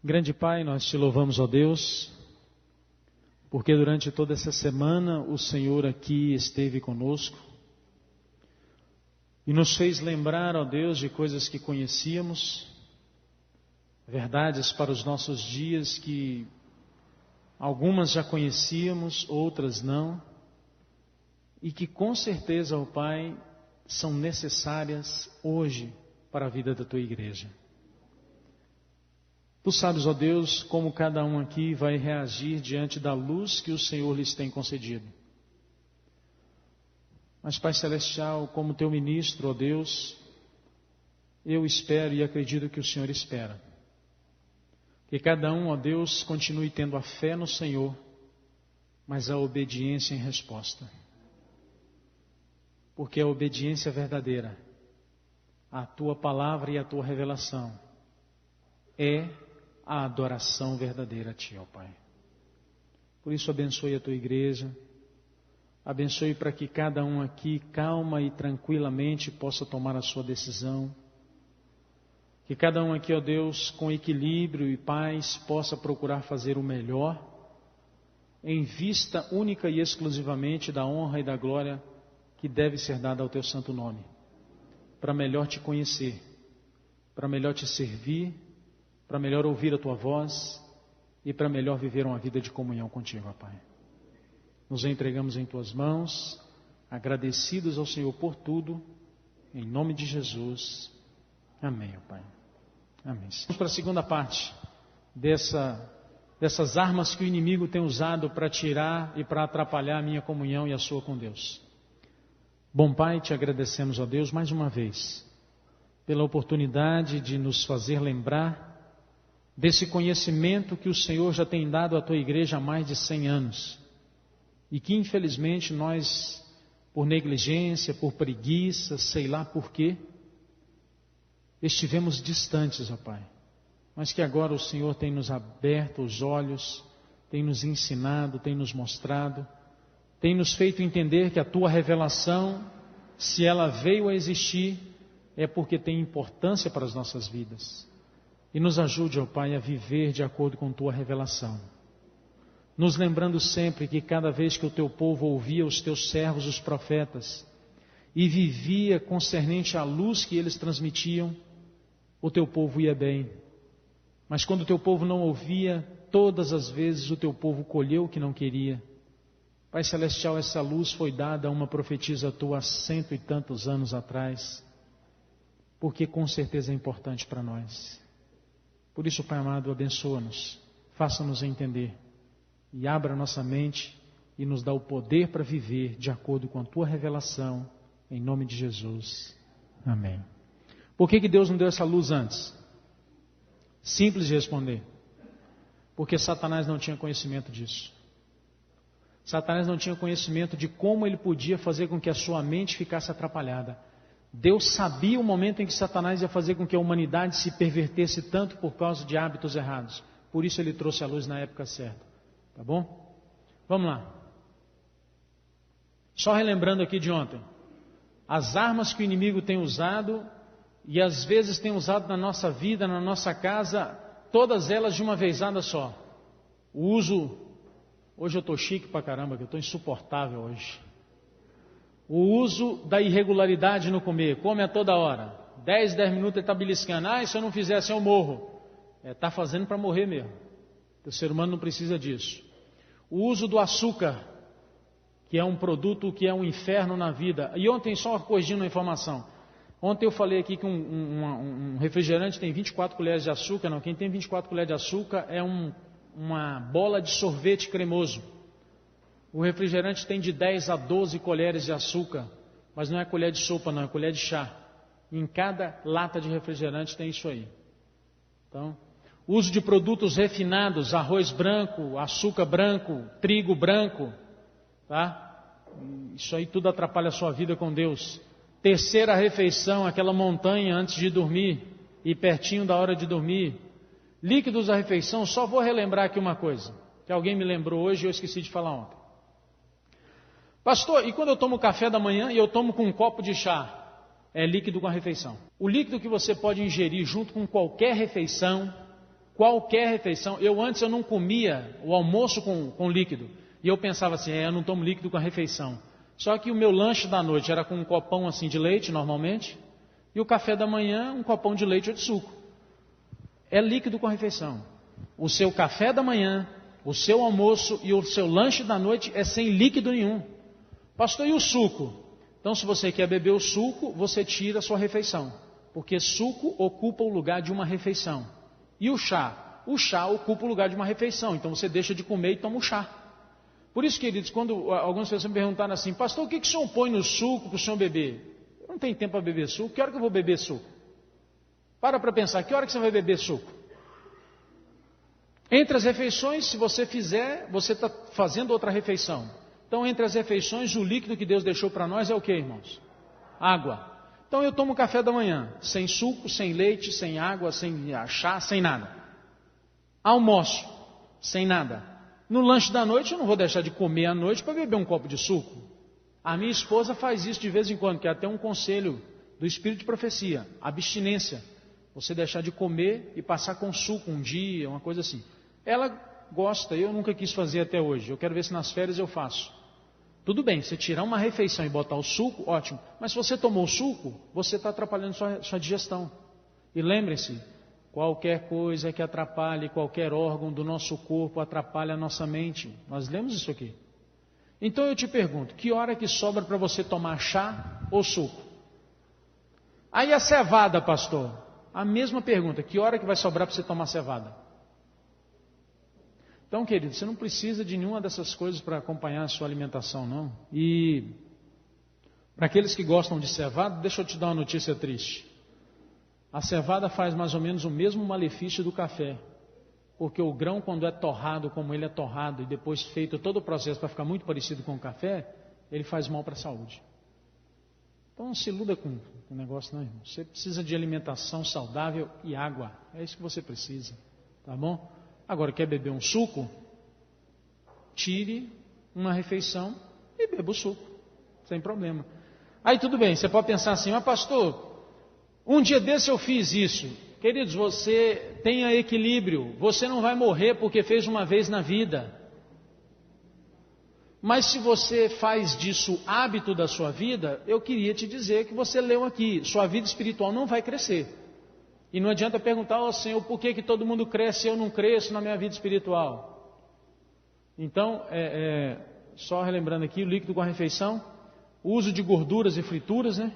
Grande Pai, nós te louvamos, ó Deus, porque durante toda essa semana o Senhor aqui esteve conosco e nos fez lembrar, ó Deus, de coisas que conhecíamos, verdades para os nossos dias que algumas já conhecíamos, outras não, e que com certeza, ó Pai, são necessárias hoje para a vida da Tua igreja. Tu sabes, ó Deus, como cada um aqui vai reagir diante da luz que o Senhor lhes tem concedido. Mas, Pai Celestial, como Teu ministro, ó Deus, eu espero e acredito que o Senhor espera. Que cada um, ó Deus, continue tendo a fé no Senhor, mas a obediência em resposta. Porque a obediência verdadeira à Tua palavra e à Tua revelação é a adoração verdadeira a Ti, ó Pai. Por isso abençoe a Tua igreja, abençoe para que cada um aqui calma e tranquilamente possa tomar a sua decisão, que cada um aqui, ó Deus, com equilíbrio e paz possa procurar fazer o melhor, em vista única e exclusivamente da honra e da glória que deve ser dada ao Teu santo nome, para melhor Te conhecer, para melhor Te servir, para melhor ouvir a Tua voz e para melhor viver uma vida de comunhão contigo, ó Pai. Nos entregamos em Tuas mãos, agradecidos ao Senhor por tudo, em nome de Jesus. Amém, ó Pai. Amém. Vamos para a segunda parte dessas armas que o inimigo tem usado para tirar e para atrapalhar a minha comunhão e a sua com Deus. Bom Pai, Te agradecemos, ó Deus, mais uma vez, pela oportunidade de nos fazer lembrar desse conhecimento que o Senhor já tem dado à Tua igreja há mais de 100 anos e que infelizmente nós, por negligência, por preguiça, sei lá por quê, estivemos distantes, ó Pai, mas que agora o Senhor tem nos aberto os olhos, tem nos ensinado, tem nos mostrado, tem nos feito entender que a Tua revelação, se ela veio a existir, é porque tem importância para as nossas vidas. E nos ajude, ó Pai, a viver de acordo com Tua revelação. Nos lembrando sempre que cada vez que o Teu povo ouvia os Teus servos, os profetas, e vivia concernente à luz que eles transmitiam, o Teu povo ia bem. Mas quando o Teu povo não ouvia, todas as vezes o Teu povo colheu o que não queria. Pai Celestial, essa luz foi dada a uma profetisa Tua há 100 e tantos anos atrás, porque com certeza é importante para nós. Por isso, Pai amado, abençoa-nos, faça-nos entender e abra nossa mente e nos dá o poder para viver de acordo com a Tua revelação, em nome de Jesus. Amém. Por que Deus não deu essa luz antes? Simples de responder. Porque Satanás não tinha conhecimento disso. Satanás não tinha conhecimento de como ele podia fazer com que a sua mente ficasse atrapalhada. Deus sabia o momento em que Satanás ia fazer com que a humanidade se pervertesse tanto por causa de hábitos errados. Por isso Ele trouxe a luz na época certa. Tá bom? Vamos lá. Só relembrando aqui de ontem. As armas que o inimigo tem usado e às vezes tem usado na nossa vida, na nossa casa, todas elas de uma vezada só. O uso... Hoje eu estou chique pra caramba, que eu estou insuportável hoje. O uso da irregularidade no comer, come a toda hora, 10 minutos ele está beliscando, se eu não fizer assim eu morro. Está fazendo para morrer mesmo, o ser humano não precisa disso. O uso do açúcar, que é um produto que é um inferno na vida. E ontem, só corrigindo uma informação, ontem eu falei aqui que um refrigerante tem 24 colheres de açúcar, não, quem tem 24 colheres de açúcar é uma bola de sorvete cremoso. O refrigerante tem de 10 a 12 colheres de açúcar, mas não é colher de sopa não, é colher de chá. Em cada lata de refrigerante tem isso aí. Então, uso de produtos refinados, arroz branco, açúcar branco, trigo branco, tá? Isso aí tudo atrapalha a sua vida com Deus. Terceira refeição, aquela montanha antes de dormir e pertinho da hora de dormir. Líquidos da refeição, só vou relembrar aqui uma coisa, que alguém me lembrou hoje e eu esqueci de falar ontem. Pastor, e quando eu tomo café da manhã e eu tomo com um copo de chá? É líquido com a refeição. O líquido que você pode ingerir junto com qualquer refeição Qualquer refeição. Antes eu não comia o almoço com líquido. E eu pensava assim, eu não tomo líquido com a refeição. Só que o meu lanche da noite era com um copão assim de leite, normalmente. E o café da manhã, um copão de leite ou de suco. É líquido com a refeição. O seu café da manhã, o seu almoço e o seu lanche da noite é sem líquido nenhum. Pastor, e o suco? Então, se você quer beber o suco, você tira a sua refeição. Porque suco ocupa o lugar de uma refeição. E o chá? O chá ocupa o lugar de uma refeição. Então, você deixa de comer e toma o chá. Por isso, queridos, quando algumas pessoas me perguntaram assim, pastor, o que o senhor põe no suco para o senhor beber? Eu não tenho tempo para beber suco. Que hora que eu vou beber suco? Para pensar, que hora que você vai beber suco? Entre as refeições, se você fizer, você está fazendo outra refeição. Então, entre as refeições, o líquido que Deus deixou para nós é o que, irmãos? Água. Então, eu tomo café da manhã, sem suco, sem leite, sem água, sem chá, sem nada. Almoço, sem nada. No lanche da noite, eu não vou deixar de comer à noite para beber um copo de suco. A minha esposa faz isso de vez em quando, que é até um conselho do Espírito de Profecia, abstinência. Você deixar de comer e passar com suco um dia, uma coisa assim. Ela gosta, eu nunca quis fazer até hoje. Eu quero ver se nas férias eu faço. Tudo bem, você tirar uma refeição e botar o suco, ótimo. Mas se você tomou o suco, você está atrapalhando sua digestão. E lembrem-se, qualquer coisa que atrapalhe qualquer órgão do nosso corpo atrapalha a nossa mente. Nós lemos isso aqui. Então eu te pergunto, que hora que sobra para você tomar chá ou suco? Aí a cevada, pastor? A mesma pergunta, que hora que vai sobrar para você tomar cevada? Então, querido, você não precisa de nenhuma dessas coisas para acompanhar a sua alimentação, não. E para aqueles que gostam de cevada, deixa eu te dar uma notícia triste. A cevada faz mais ou menos o mesmo malefício do café. Porque o grão, quando é torrado como ele é torrado e depois feito todo o processo para ficar muito parecido com o café, ele faz mal para a saúde. Então não se iluda com o negócio, não, irmão. Você precisa de alimentação saudável e água. É isso que você precisa, tá bom? Agora, quer beber um suco? Tire uma refeição e beba o suco, sem problema. Aí tudo bem, você pode pensar assim, mas pastor, um dia desse eu fiz isso. Queridos, você tenha equilíbrio, você não vai morrer porque fez uma vez na vida. Mas se você faz disso hábito da sua vida, eu queria te dizer que você leu aqui, sua vida espiritual não vai crescer. E não adianta perguntar ao Senhor por que todo mundo cresce e eu não cresço na minha vida espiritual. Então, só relembrando aqui, o líquido com a refeição, o uso de gorduras e frituras, né?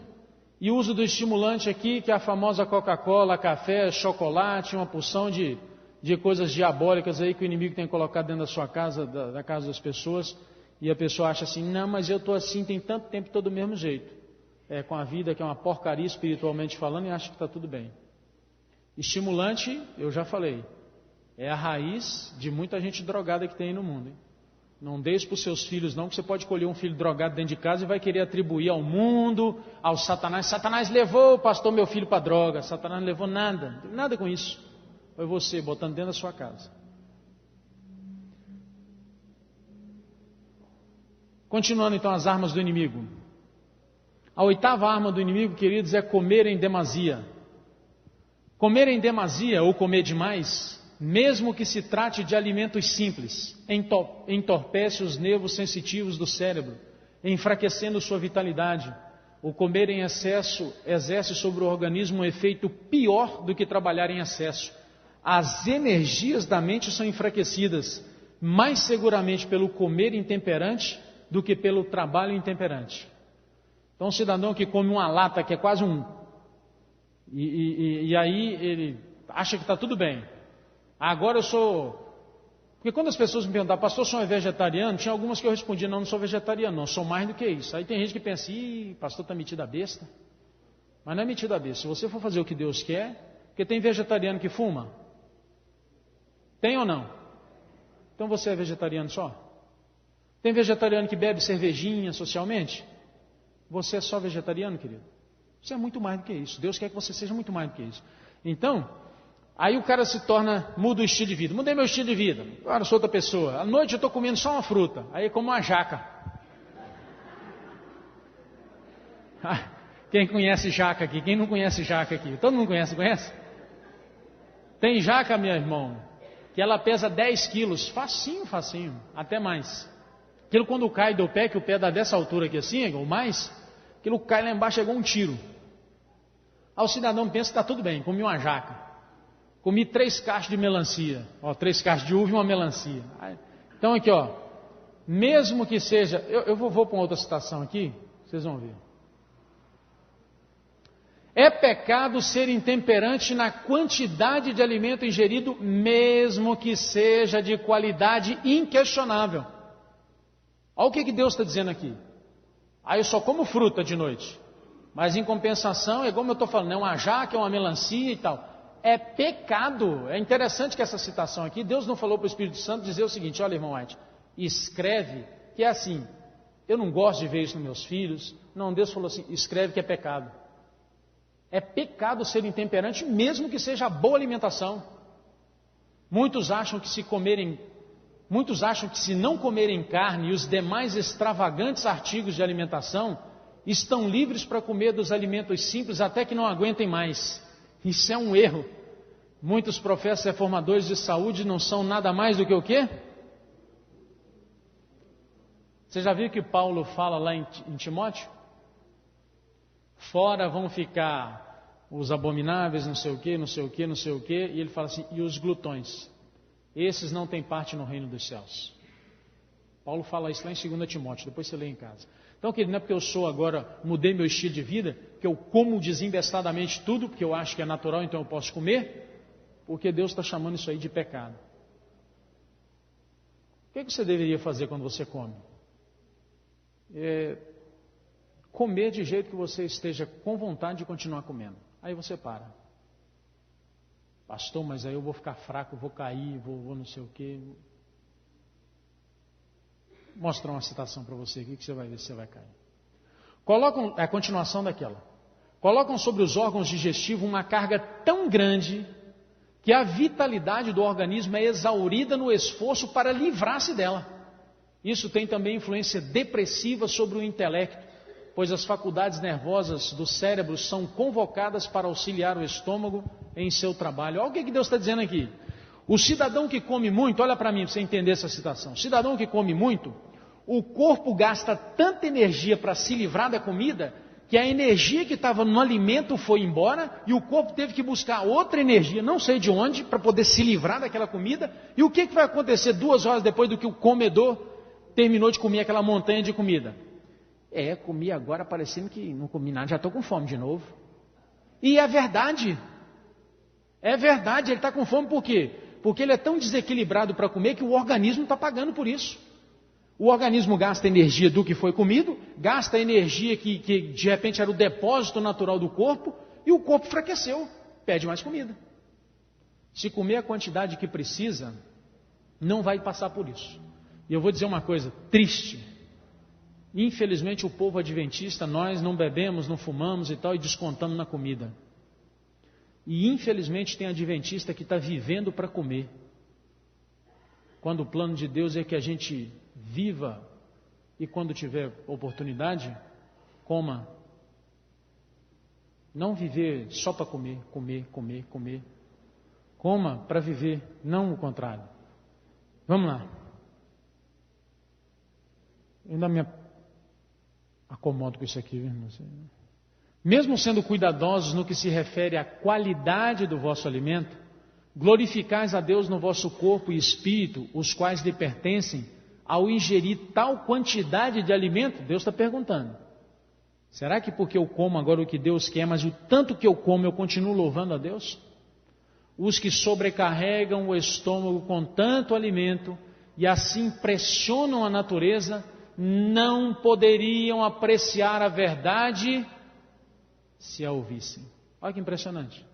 E o uso do estimulante aqui, que é a famosa Coca-Cola, café, chocolate, uma porção de coisas diabólicas aí que o inimigo tem colocado dentro da sua casa, da casa das pessoas. E a pessoa acha assim, não, mas eu estou assim, tem tanto tempo, estou do mesmo jeito. Com a vida que é uma porcaria espiritualmente falando e acha que está tudo bem. Estimulante, eu já falei, é a raiz de muita gente drogada que tem aí no mundo. Hein? Não deixe para os seus filhos não, que você pode colher um filho drogado dentro de casa e vai querer atribuir ao mundo, ao Satanás. Satanás levou, pastor, meu filho para droga. Satanás não levou nada, não tem nada com isso. Foi você, botando dentro da sua casa. Continuando então as armas do inimigo. A 8ª arma do inimigo, queridos, é comer em demasia. Comer em demasia ou comer demais, mesmo que se trate de alimentos simples, entorpece os nervos sensitivos do cérebro, enfraquecendo sua vitalidade. O comer em excesso exerce sobre o organismo um efeito pior do que trabalhar em excesso. As energias da mente são enfraquecidas, mais seguramente pelo comer intemperante do que pelo trabalho intemperante. Então, um cidadão que come uma lata que é quase E aí ele acha que está tudo bem. Agora eu sou... Porque quando as pessoas me perguntam, pastor, o senhor é vegetariano? Tinha algumas que eu respondia, não sou vegetariano, não, sou mais do que isso. Aí tem gente que pensa, pastor está metido a besta. Mas não é metido a besta. Se você for fazer o que Deus quer, porque tem vegetariano que fuma. Tem ou não? Então você é vegetariano só? Tem vegetariano que bebe cervejinha socialmente? Você é só vegetariano, querido? Você é muito mais do que isso. Deus quer que você seja muito mais do que isso. Então, aí o cara muda o estilo de vida. Mudei meu estilo de vida. Agora eu sou outra pessoa. À noite eu estou comendo só uma fruta. Aí como uma jaca. Quem conhece jaca aqui? Quem não conhece jaca aqui? Todo mundo conhece? Tem jaca, meu irmão, que ela pesa 10 quilos, facinho, até mais. Aquilo quando cai do pé, que o pé dá dessa altura aqui assim, ou mais, aquilo cai lá embaixo, chegou um tiro. Aí o cidadão pensa que está tudo bem, comi uma jaca. Comi 3 caixas de melancia, 3 caixas de uva e uma melancia. Então aqui, mesmo que seja, eu vou para uma outra citação aqui, vocês vão ver. É pecado ser intemperante na quantidade de alimento ingerido, mesmo que seja de qualidade inquestionável. Olha o que Deus está dizendo aqui. Eu só como fruta de noite, mas em compensação, é como eu estou falando, é uma jaca, é uma melancia e tal. É pecado. É interessante que essa citação aqui, Deus não falou para o Espírito Santo dizer o seguinte: olha, irmão White, escreve que é assim. Eu não gosto de ver isso nos meus filhos. Não, Deus falou assim: escreve que é pecado. É pecado ser intemperante, mesmo que seja boa alimentação. Muitos acham que se não comerem carne e os demais extravagantes artigos de alimentação, estão livres para comer dos alimentos simples até que não aguentem mais. Isso é um erro. Muitos profetas reformadores de saúde não são nada mais do que o quê? Você já viu que Paulo fala lá em Timóteo? Fora vão ficar os abomináveis, não sei o quê, e ele fala assim, e os glutões, esses não têm parte no reino dos céus. Paulo fala isso lá em 2 Timóteo, depois você lê em casa. Então, querido, não é porque eu mudei meu estilo de vida, que eu como desembestadamente tudo, porque eu acho que é natural, então eu posso comer, porque Deus está chamando isso aí de pecado. O que você deveria fazer quando você come? Comer de jeito que você esteja com vontade de continuar comendo. Aí você para. Pastor, mas aí eu vou ficar fraco, vou cair, vou não sei o quê. Vou mostrar uma citação para você aqui que você vai ver se você vai cair. Colocam, é a continuação daquela. Colocam sobre os órgãos digestivos uma carga tão grande que a vitalidade do organismo é exaurida no esforço para livrar-se dela. Isso tem também influência depressiva sobre o intelecto, pois as faculdades nervosas do cérebro são convocadas para auxiliar o estômago em seu trabalho. Olha o que Deus está dizendo aqui. O cidadão que come muito, olha para mim para você entender essa citação. O cidadão que come muito, o corpo gasta tanta energia para se livrar da comida, que a energia que estava no alimento foi embora e o corpo teve que buscar outra energia, não sei de onde, para poder se livrar daquela comida. E o que vai acontecer 2 horas depois do que o comedor terminou de comer aquela montanha de comida? Comi agora parecendo que não comi nada, já estou com fome de novo. E é verdade. É verdade, ele está com fome por quê? Porque ele é tão desequilibrado para comer que o organismo está pagando por isso. O organismo gasta energia do que foi comido, gasta energia que de repente era o depósito natural do corpo, e o corpo enfraqueceu, pede mais comida. Se comer a quantidade que precisa, não vai passar por isso. E eu vou dizer uma coisa triste. Infelizmente o povo adventista, nós não bebemos, não fumamos e tal, e descontamos na comida. E infelizmente tem adventista que está vivendo para comer. Quando o plano de Deus é que a gente viva e quando tiver oportunidade, coma. Não viver só para comer. Coma para viver, não o contrário. Vamos lá. Eu ainda me acomodo com isso aqui, viu? Mesmo sendo cuidadosos no que se refere à qualidade do vosso alimento, glorificais a Deus no vosso corpo e espírito, os quais lhe pertencem, ao ingerir tal quantidade de alimento. Deus está perguntando, será que porque eu como agora o que Deus quer, mas o tanto que eu como eu continuo louvando a Deus? Os que sobrecarregam o estômago com tanto alimento e assim pressionam a natureza, não poderiam apreciar a verdade se a ouvissem. Olha que impressionante.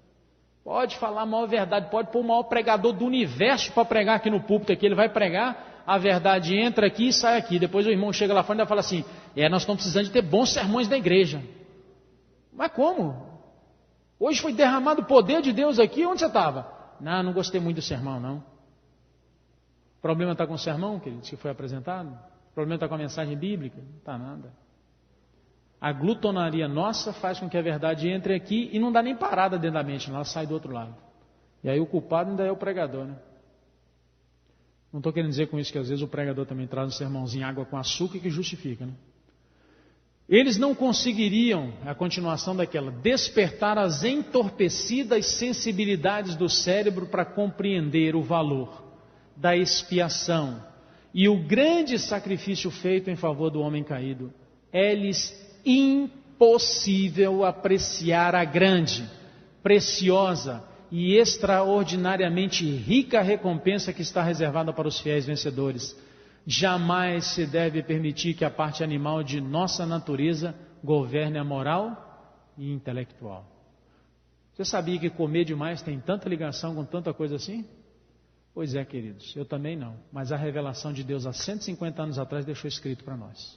Pode falar a maior verdade, pode pôr o maior pregador do universo para pregar aqui no púlpito, aqui ele vai pregar, a verdade entra aqui e sai aqui. Depois o irmão chega lá fora e fala assim, nós estamos precisando de ter bons sermões na igreja. Mas como? Hoje foi derramado o poder de Deus aqui, onde você estava? Não gostei muito do sermão, não. O problema está com o sermão, queridos, que foi apresentado? O problema está com a mensagem bíblica? Não está nada. A glutonaria nossa faz com que a verdade entre aqui e não dá nem parada dentro da mente, ela sai do outro lado. E aí o culpado ainda é o pregador, né? Não estou querendo dizer com isso que às vezes o pregador também traz um sermãozinho água com açúcar que justifica, né? Eles não conseguiriam, a continuação daquela, despertar as entorpecidas sensibilidades do cérebro para compreender o valor da expiação e o grande sacrifício feito em favor do homem caído. É-lhes impossível apreciar a grande, preciosa e extraordinariamente rica recompensa que está reservada para os fiéis vencedores. Jamais se deve permitir que a parte animal de nossa natureza governe a moral e intelectual. Você sabia que comer demais tem tanta ligação com tanta coisa assim? Pois é, queridos, eu também não. Mas a revelação de Deus há 150 anos atrás deixou escrito para nós,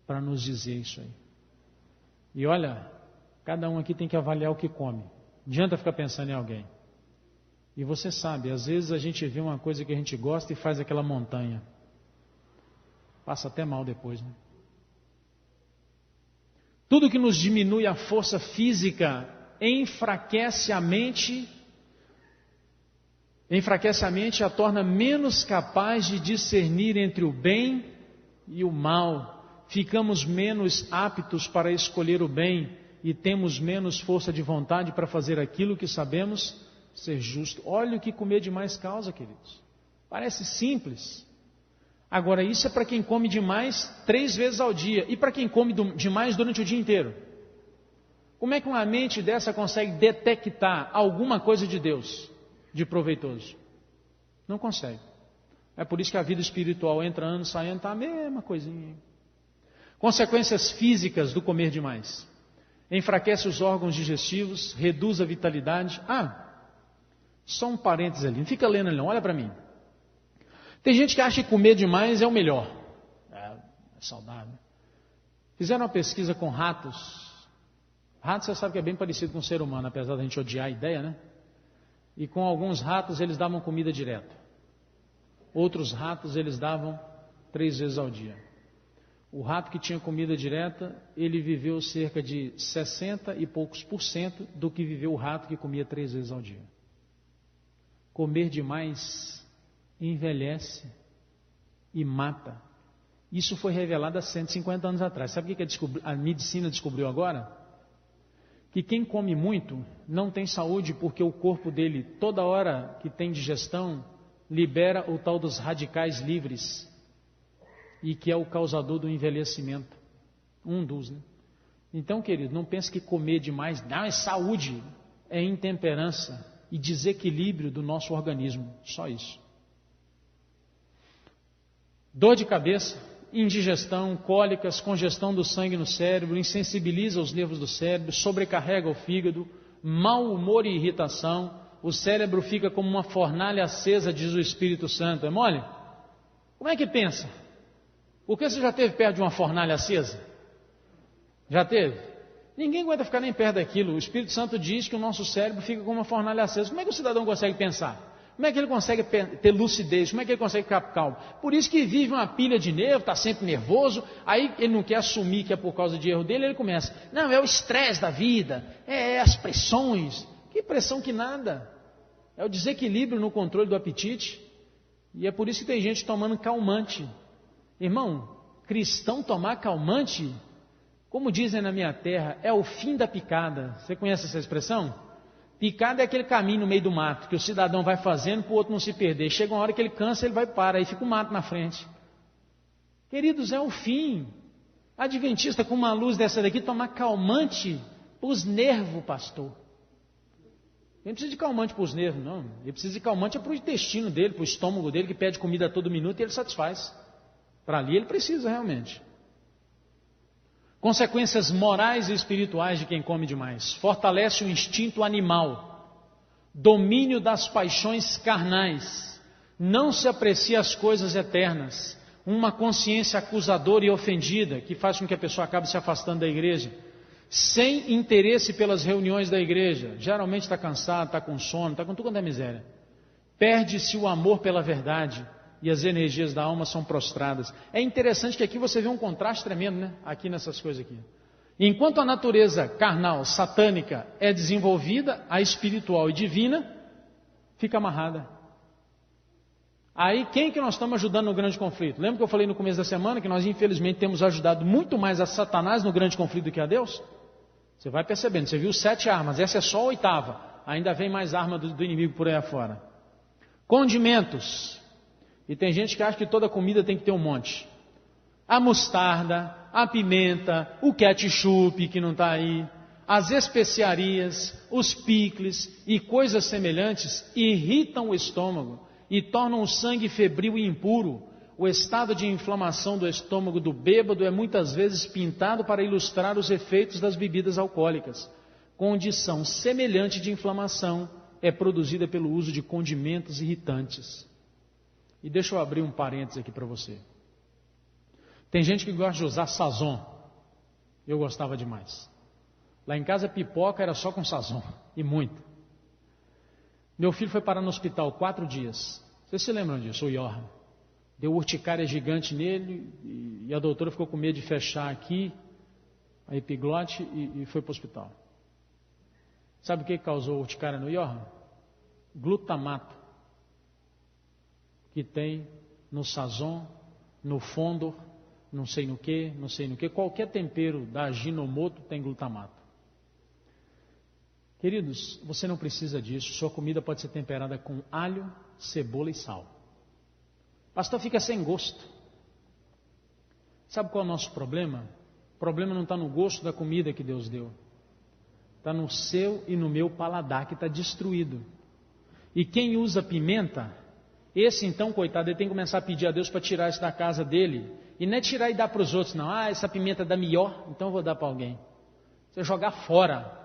para nos dizer isso aí. E olha, cada um aqui tem que avaliar o que come. Não adianta ficar pensando em alguém. E você sabe, às vezes a gente vê uma coisa que a gente gosta e faz aquela montanha. Passa até mal depois, né? Tudo que nos diminui a força física enfraquece a mente e a torna menos capaz de discernir entre o bem e o mal. Ficamos menos aptos para escolher o bem e temos menos força de vontade para fazer aquilo que sabemos ser justo. Olha o que comer demais causa, queridos. Parece simples. Agora, isso é para quem come demais 3 vezes ao dia. E para quem come demais durante o dia inteiro? Como é que uma mente dessa consegue detectar alguma coisa de Deus, de proveitoso? Não consegue. É por isso que a vida espiritual entra ano, sai ano, está a mesma coisinha. Consequências físicas do comer demais. Enfraquece os órgãos digestivos, reduz a vitalidade. Só um parênteses ali, não fica lendo ali não, olha para mim. Tem gente que acha que comer demais é o melhor. É saudável. Fizeram uma pesquisa com ratos. Ratos você sabe que é bem parecido com o ser humano, apesar da gente odiar a ideia, né? E com alguns ratos eles davam comida direto. Outros ratos eles davam 3 vezes ao dia. O rato que tinha comida direta, ele viveu cerca de 60 e poucos % do que viveu o rato que comia 3 vezes ao dia. Comer demais envelhece e mata. Isso foi revelado há 150 anos atrás. Sabe o que a medicina descobriu agora? Que quem come muito não tem saúde porque o corpo dele, toda hora que tem digestão, libera o tal dos radicais livres e que é o causador do envelhecimento. Um dos, né? Então, querido, não pense que comer demais não é saúde, é intemperança e desequilíbrio do nosso organismo, só isso. Dor de cabeça, indigestão, cólicas, congestão do sangue no cérebro, insensibiliza os nervos do cérebro, sobrecarrega o fígado, mau humor e irritação, o cérebro fica como uma fornalha acesa, diz o Espírito Santo. É mole? Como é que pensa? Por que você já esteve perto de uma fornalha acesa? Já teve? Ninguém aguenta ficar nem perto daquilo. O Espírito Santo diz que o nosso cérebro fica como uma fornalha acesa. Como é que o cidadão consegue pensar? Como é que ele consegue ter lucidez? Como é que ele consegue ficar calmo? Por isso que vive uma pilha de nervo, está sempre nervoso, aí ele não quer assumir que é por causa de erro dele, ele começa, não, é o estresse da vida, é as pressões. Que pressão que nada. É o desequilíbrio no controle do apetite. E é por isso que tem gente tomando calmante. Irmão, cristão tomar calmante, como dizem na minha terra, é o fim da picada. Você conhece essa expressão? Picada é aquele caminho no meio do mato, que o cidadão vai fazendo para o outro não se perder. Chega uma hora que ele cansa, ele vai parar, aí fica o mato na frente. Queridos, é o fim. Adventista com uma luz dessa daqui, tomar calmante para os nervos, pastor. Ele não precisa de calmante para os nervos, não. Ele precisa de calmante para o intestino dele, para o estômago dele, que pede comida a todo minuto e ele satisfaz. Para ali ele precisa realmente. Consequências morais e espirituais de quem come demais. Fortalece o instinto animal, domínio das paixões carnais, não se aprecia as coisas eternas, uma consciência acusadora e ofendida, que faz com que a pessoa acabe se afastando da igreja, sem interesse pelas reuniões da igreja, geralmente está cansado, está com sono, está com tudo quanto é miséria. Perde-se o amor pela verdade, e as energias da alma são prostradas. É interessante que aqui você vê um contraste tremendo, né? Aqui nessas coisas aqui. Enquanto a natureza carnal, satânica, é desenvolvida, a espiritual e divina fica amarrada. Aí quem que nós estamos ajudando no grande conflito? Lembra que eu falei no começo da semana que nós infelizmente temos ajudado muito mais a Satanás no grande conflito do que a Deus? Você vai percebendo, você viu 7 armas, essa é só a 8ª, ainda vem mais arma do inimigo por aí afora. Condimentos, e tem gente que acha que toda comida tem que ter um monte. A mostarda, a pimenta, o ketchup que não está aí, as especiarias, os picles e coisas semelhantes irritam o estômago e tornam o sangue febril e impuro. O estado de inflamação do estômago do bêbado é muitas vezes pintado para ilustrar os efeitos das bebidas alcoólicas. Condição semelhante de inflamação é produzida pelo uso de condimentos irritantes. E deixa eu abrir um parênteses aqui para você. Tem gente que gosta de usar sazon. Eu gostava demais. Lá em casa pipoca era só com sazon, e muito. Meu filho foi parar no hospital 4 dias. Vocês se lembram disso? O Johan. Deu urticária gigante nele e a doutora ficou com medo de fechar aqui a epiglote e foi para o hospital. Sabe o que causou urticária no Johan? Glutamato, que tem no sazon, no fondor, não sei no que, qualquer tempero da Ajinomoto tem glutamato. Queridos, você não precisa disso, sua comida pode ser temperada com alho, cebola e sal. Pastor, fica sem gosto. Sabe qual é o nosso problema? O problema não está no gosto da comida que Deus deu. Está no seu e no meu paladar que está destruído. E quem usa pimenta, esse então, coitado, ele tem que começar a pedir a Deus para tirar isso da casa dele. E não é tirar e dar para os outros, não. Ah, essa pimenta dá melhor, então eu vou dar para alguém. Você jogar fora.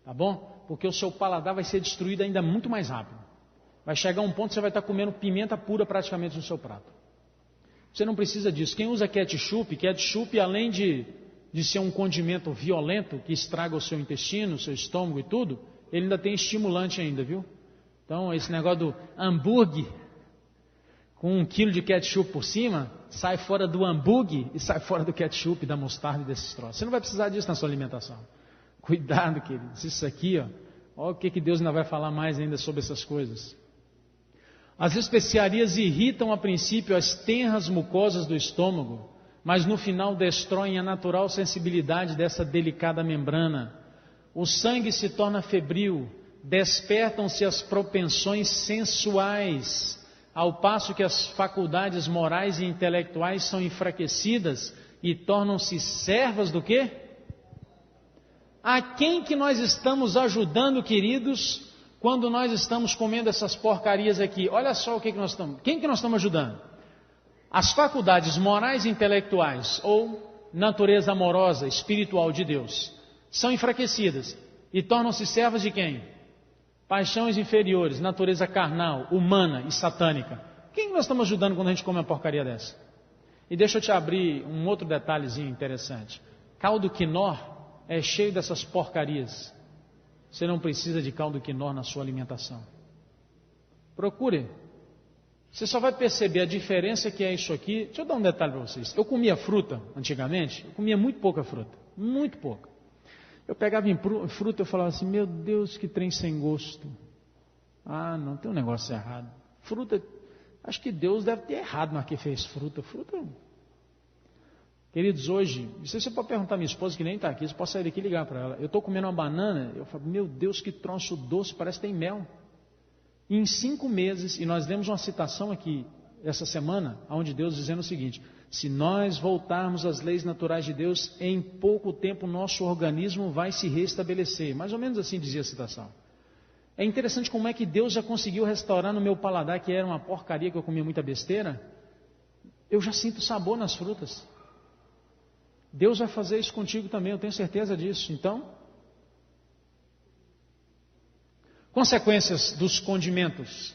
Tá bom? Porque o seu paladar vai ser destruído ainda muito mais rápido. Vai chegar um ponto que você vai estar comendo pimenta pura praticamente no seu prato. Você não precisa disso. Quem usa ketchup além de ser um condimento violento que estraga o seu intestino, o seu estômago e tudo, ele ainda tem estimulante ainda, viu? Então esse negócio do hambúrguer com 1 quilo de ketchup por cima, sai fora do hambúrguer e sai fora do ketchup, da mostarda e desses troços. Você não vai precisar disso na sua alimentação. Cuidado, queridos, isso aqui, olha o que Deus ainda vai falar mais ainda sobre essas coisas. As especiarias irritam a princípio as tenras mucosas do estômago, mas no final destroem a natural sensibilidade dessa delicada membrana. O sangue se torna febril, despertam-se as propensões sensuais, ao passo que as faculdades morais e intelectuais são enfraquecidas e tornam-se servas do quê? A quem que nós estamos ajudando, queridos, quando nós estamos comendo essas porcarias aqui? Olha só quem que nós estamos ajudando? As faculdades morais e intelectuais, ou natureza amorosa, espiritual de Deus, são enfraquecidas e tornam-se servas de quem? Paixões inferiores, natureza carnal, humana e satânica. Quem nós estamos ajudando quando a gente come uma porcaria dessa? E deixa eu te abrir um outro detalhezinho interessante. Caldo quinó é cheio dessas porcarias. Você não precisa de caldo quinó na sua alimentação. Procure. Você só vai perceber a diferença que é isso aqui. Deixa eu dar um detalhe para vocês. Eu comia fruta antigamente, eu comia muito pouca fruta. Muito pouca. Eu pegava em fruta e falava assim, meu Deus, que trem sem gosto. Ah, não, tem um negócio errado. Fruta, acho que Deus deve ter errado na que fez fruta. Fruta... Queridos, hoje, você pode perguntar à minha esposa que nem está aqui, você pode sair daqui e ligar para ela. Eu estou comendo uma banana, eu falo, meu Deus, que troço doce, parece que tem mel. E em 5 meses, e nós lemos uma citação aqui, essa semana, onde Deus dizendo o seguinte, se nós voltarmos às leis naturais de Deus, em pouco tempo nosso organismo vai se restabelecer. Mais ou menos assim dizia a citação. É interessante como é que Deus já conseguiu restaurar no meu paladar, que era uma porcaria, que eu comia muita besteira, eu já sinto sabor nas frutas. Deus vai fazer isso contigo também, eu tenho certeza disso. Então, consequências dos condimentos: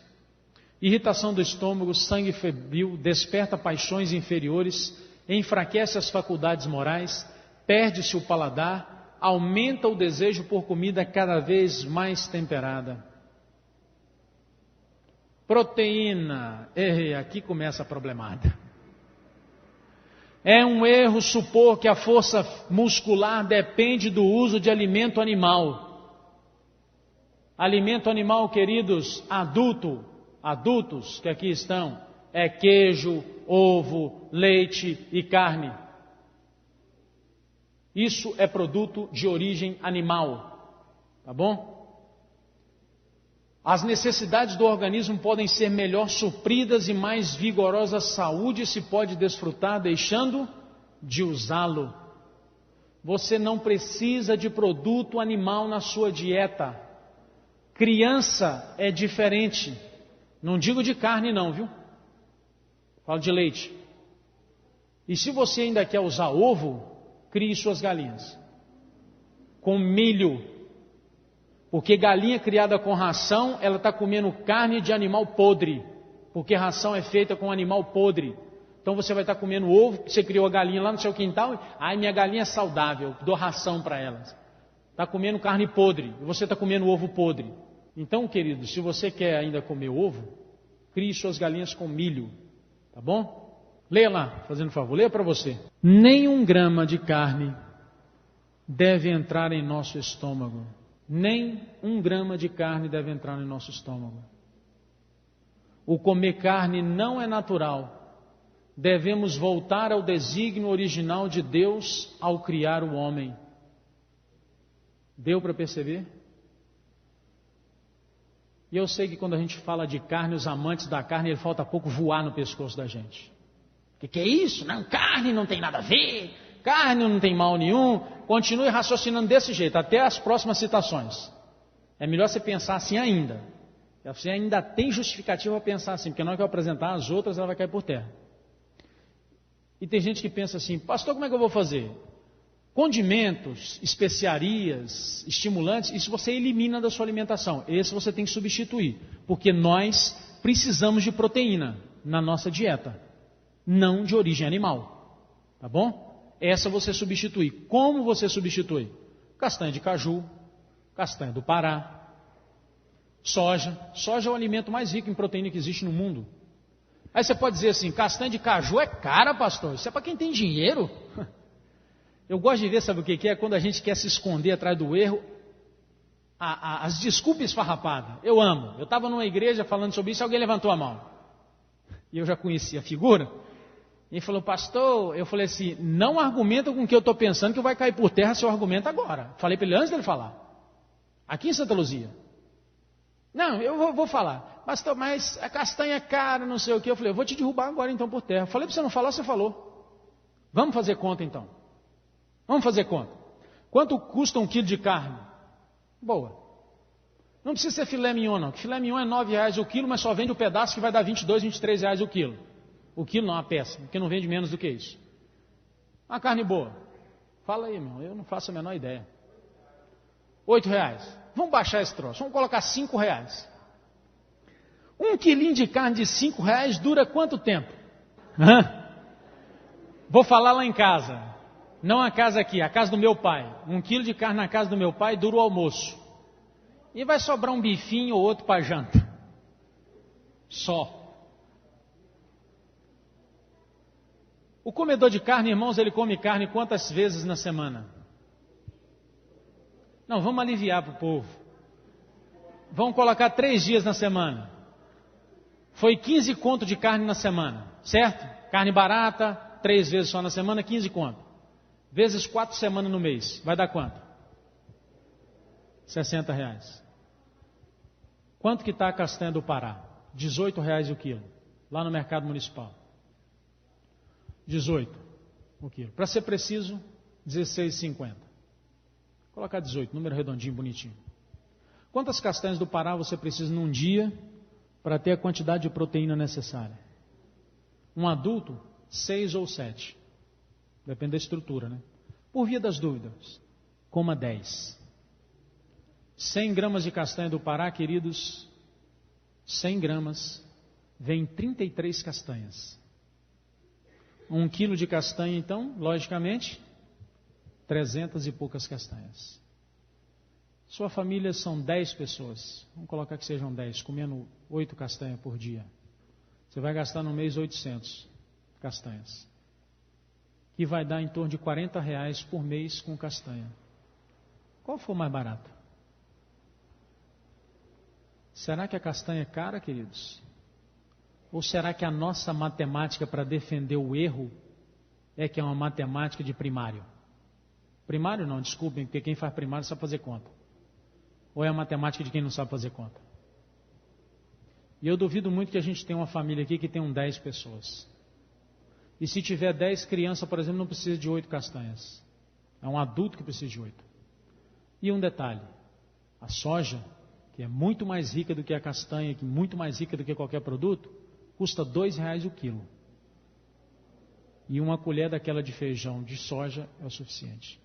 irritação do estômago, sangue febril, desperta paixões inferiores, enfraquece as faculdades morais, perde-se o paladar, aumenta o desejo por comida cada vez mais temperada. Proteína, aqui começa a problemada. É um erro supor que a força muscular depende do uso de alimento animal. Alimento animal, queridos, adultos que aqui estão, é queijo, ovo, leite e carne. Isso é produto de origem animal, tá bom? As necessidades do organismo podem ser melhor supridas e mais vigorosa saúde se pode desfrutar deixando de usá-lo. Você não precisa de produto animal na sua dieta. Criança é diferente. Não digo de carne não, viu? Falo de leite. E se você ainda quer usar ovo, crie suas galinhas. Com milho. Porque galinha criada com ração, ela está comendo carne de animal podre. Porque ração é feita com animal podre. Então você vai estar comendo ovo, você criou a galinha lá no seu quintal, ai minha galinha é saudável, dou ração para elas. Está comendo carne podre, e você está comendo ovo podre. Então, querido, se você quer ainda comer ovo, crie suas galinhas com milho, tá bom? Leia lá, fazendo favor, leia para você. Nem 1 grama de carne deve entrar em nosso estômago. Nem 1 grama de carne deve entrar em nosso estômago. O comer carne não é natural. Devemos voltar ao desígnio original de Deus ao criar o homem. Deu para perceber? E eu sei que quando a gente fala de carne, os amantes da carne, ele falta pouco voar no pescoço da gente. Que é isso? Não, carne não tem nada a ver, carne não tem mal nenhum. Continue raciocinando desse jeito, até as próximas citações. É melhor você pensar assim ainda. Você ainda tem justificativa para pensar assim, porque na hora que eu apresentar as outras, ela vai cair por terra. E tem gente que pensa assim, pastor, como é que eu vou fazer? Condimentos, especiarias, estimulantes, isso você elimina da sua alimentação. Esse você tem que substituir, porque nós precisamos de proteína na nossa dieta, não de origem animal, tá bom? Essa você substitui. Como você substitui? Castanha de caju, castanha do Pará, soja. Soja é o alimento mais rico em proteína que existe no mundo. Aí você pode dizer assim, castanha de caju é cara, pastor, isso é para quem tem dinheiro. Eu gosto de ver, sabe o que é? Quando a gente quer se esconder atrás do erro, as desculpas esfarrapadas. Eu amo. Eu estava numa igreja falando sobre isso, alguém levantou a mão. E eu já conhecia a figura. E ele falou, pastor, eu falei assim, não argumenta com o que eu estou pensando que vai cair por terra seu argumento agora. Falei para ele antes dele falar. Aqui em Santa Luzia. Não, eu vou falar. Pastor, mas a castanha é cara, não sei o que. Eu falei, eu vou te derrubar agora então por terra. Falei para você não falar, você falou. Vamos fazer conta então. Vamos fazer conta. Quanto custa 1 quilo de carne? Boa. Não precisa ser filé mignon não. Filé mignon é R$9 o quilo, mas só vende o pedaço que vai dar R$22, R$23 o quilo. O quilo não, a peça, porque não vende menos do que isso. Uma carne boa. Fala aí, meu, eu não faço a menor ideia. R$8. Vamos baixar esse troço, vamos colocar R$5. 1 quilinho de carne de R$5 dura quanto tempo? Vou falar lá em casa. Não a casa aqui, a casa do meu pai. 1 quilo de carne na casa do meu pai dura o almoço. E vai sobrar um bifinho ou outro para janta. Só. O comedor de carne, irmãos, ele come carne quantas vezes na semana? Não, vamos aliviar para o povo. Vamos colocar 3 dias na semana. Foi 15 conto de carne na semana, certo? Carne barata, 3 vezes só na semana, 15 conto. Vezes 4 semanas no mês, vai dar quanto? R$60. Quanto que está a castanha do Pará? R$18 o quilo, lá no mercado municipal. 18 o quilo. Para ser preciso, R$16,50. Vou colocar 18, número redondinho, bonitinho. Quantas castanhas do Pará você precisa num dia para ter a quantidade de proteína necessária? Um adulto, 6 ou 7. Depende da estrutura, né? Por via das dúvidas, coma 10. 100 gramas de castanha do Pará, queridos, 100 gramas, vem 33 castanhas. 1 quilo de castanha, então, logicamente, 300 e poucas castanhas. Sua família são 10 pessoas, vamos colocar que sejam 10, comendo 8 castanhas por dia. Você vai gastar no mês 800 castanhas. Que vai dar em torno de R$40 por mês com castanha. Qual for mais barato? Será que a castanha é cara, queridos? Ou será que a nossa matemática para defender o erro é que é uma matemática de primário? Primário não, desculpem, porque quem faz primário sabe fazer conta. Ou é a matemática de quem não sabe fazer conta? E eu duvido muito que a gente tenha uma família aqui que tenha 10 pessoas. E se tiver 10 crianças, por exemplo, não precisa de 8 castanhas. É um adulto que precisa de 8. E um detalhe, a soja, que é muito mais rica do que a castanha, que é muito mais rica do que qualquer produto, custa R$2 o quilo. E uma colher daquela de feijão de soja é o suficiente.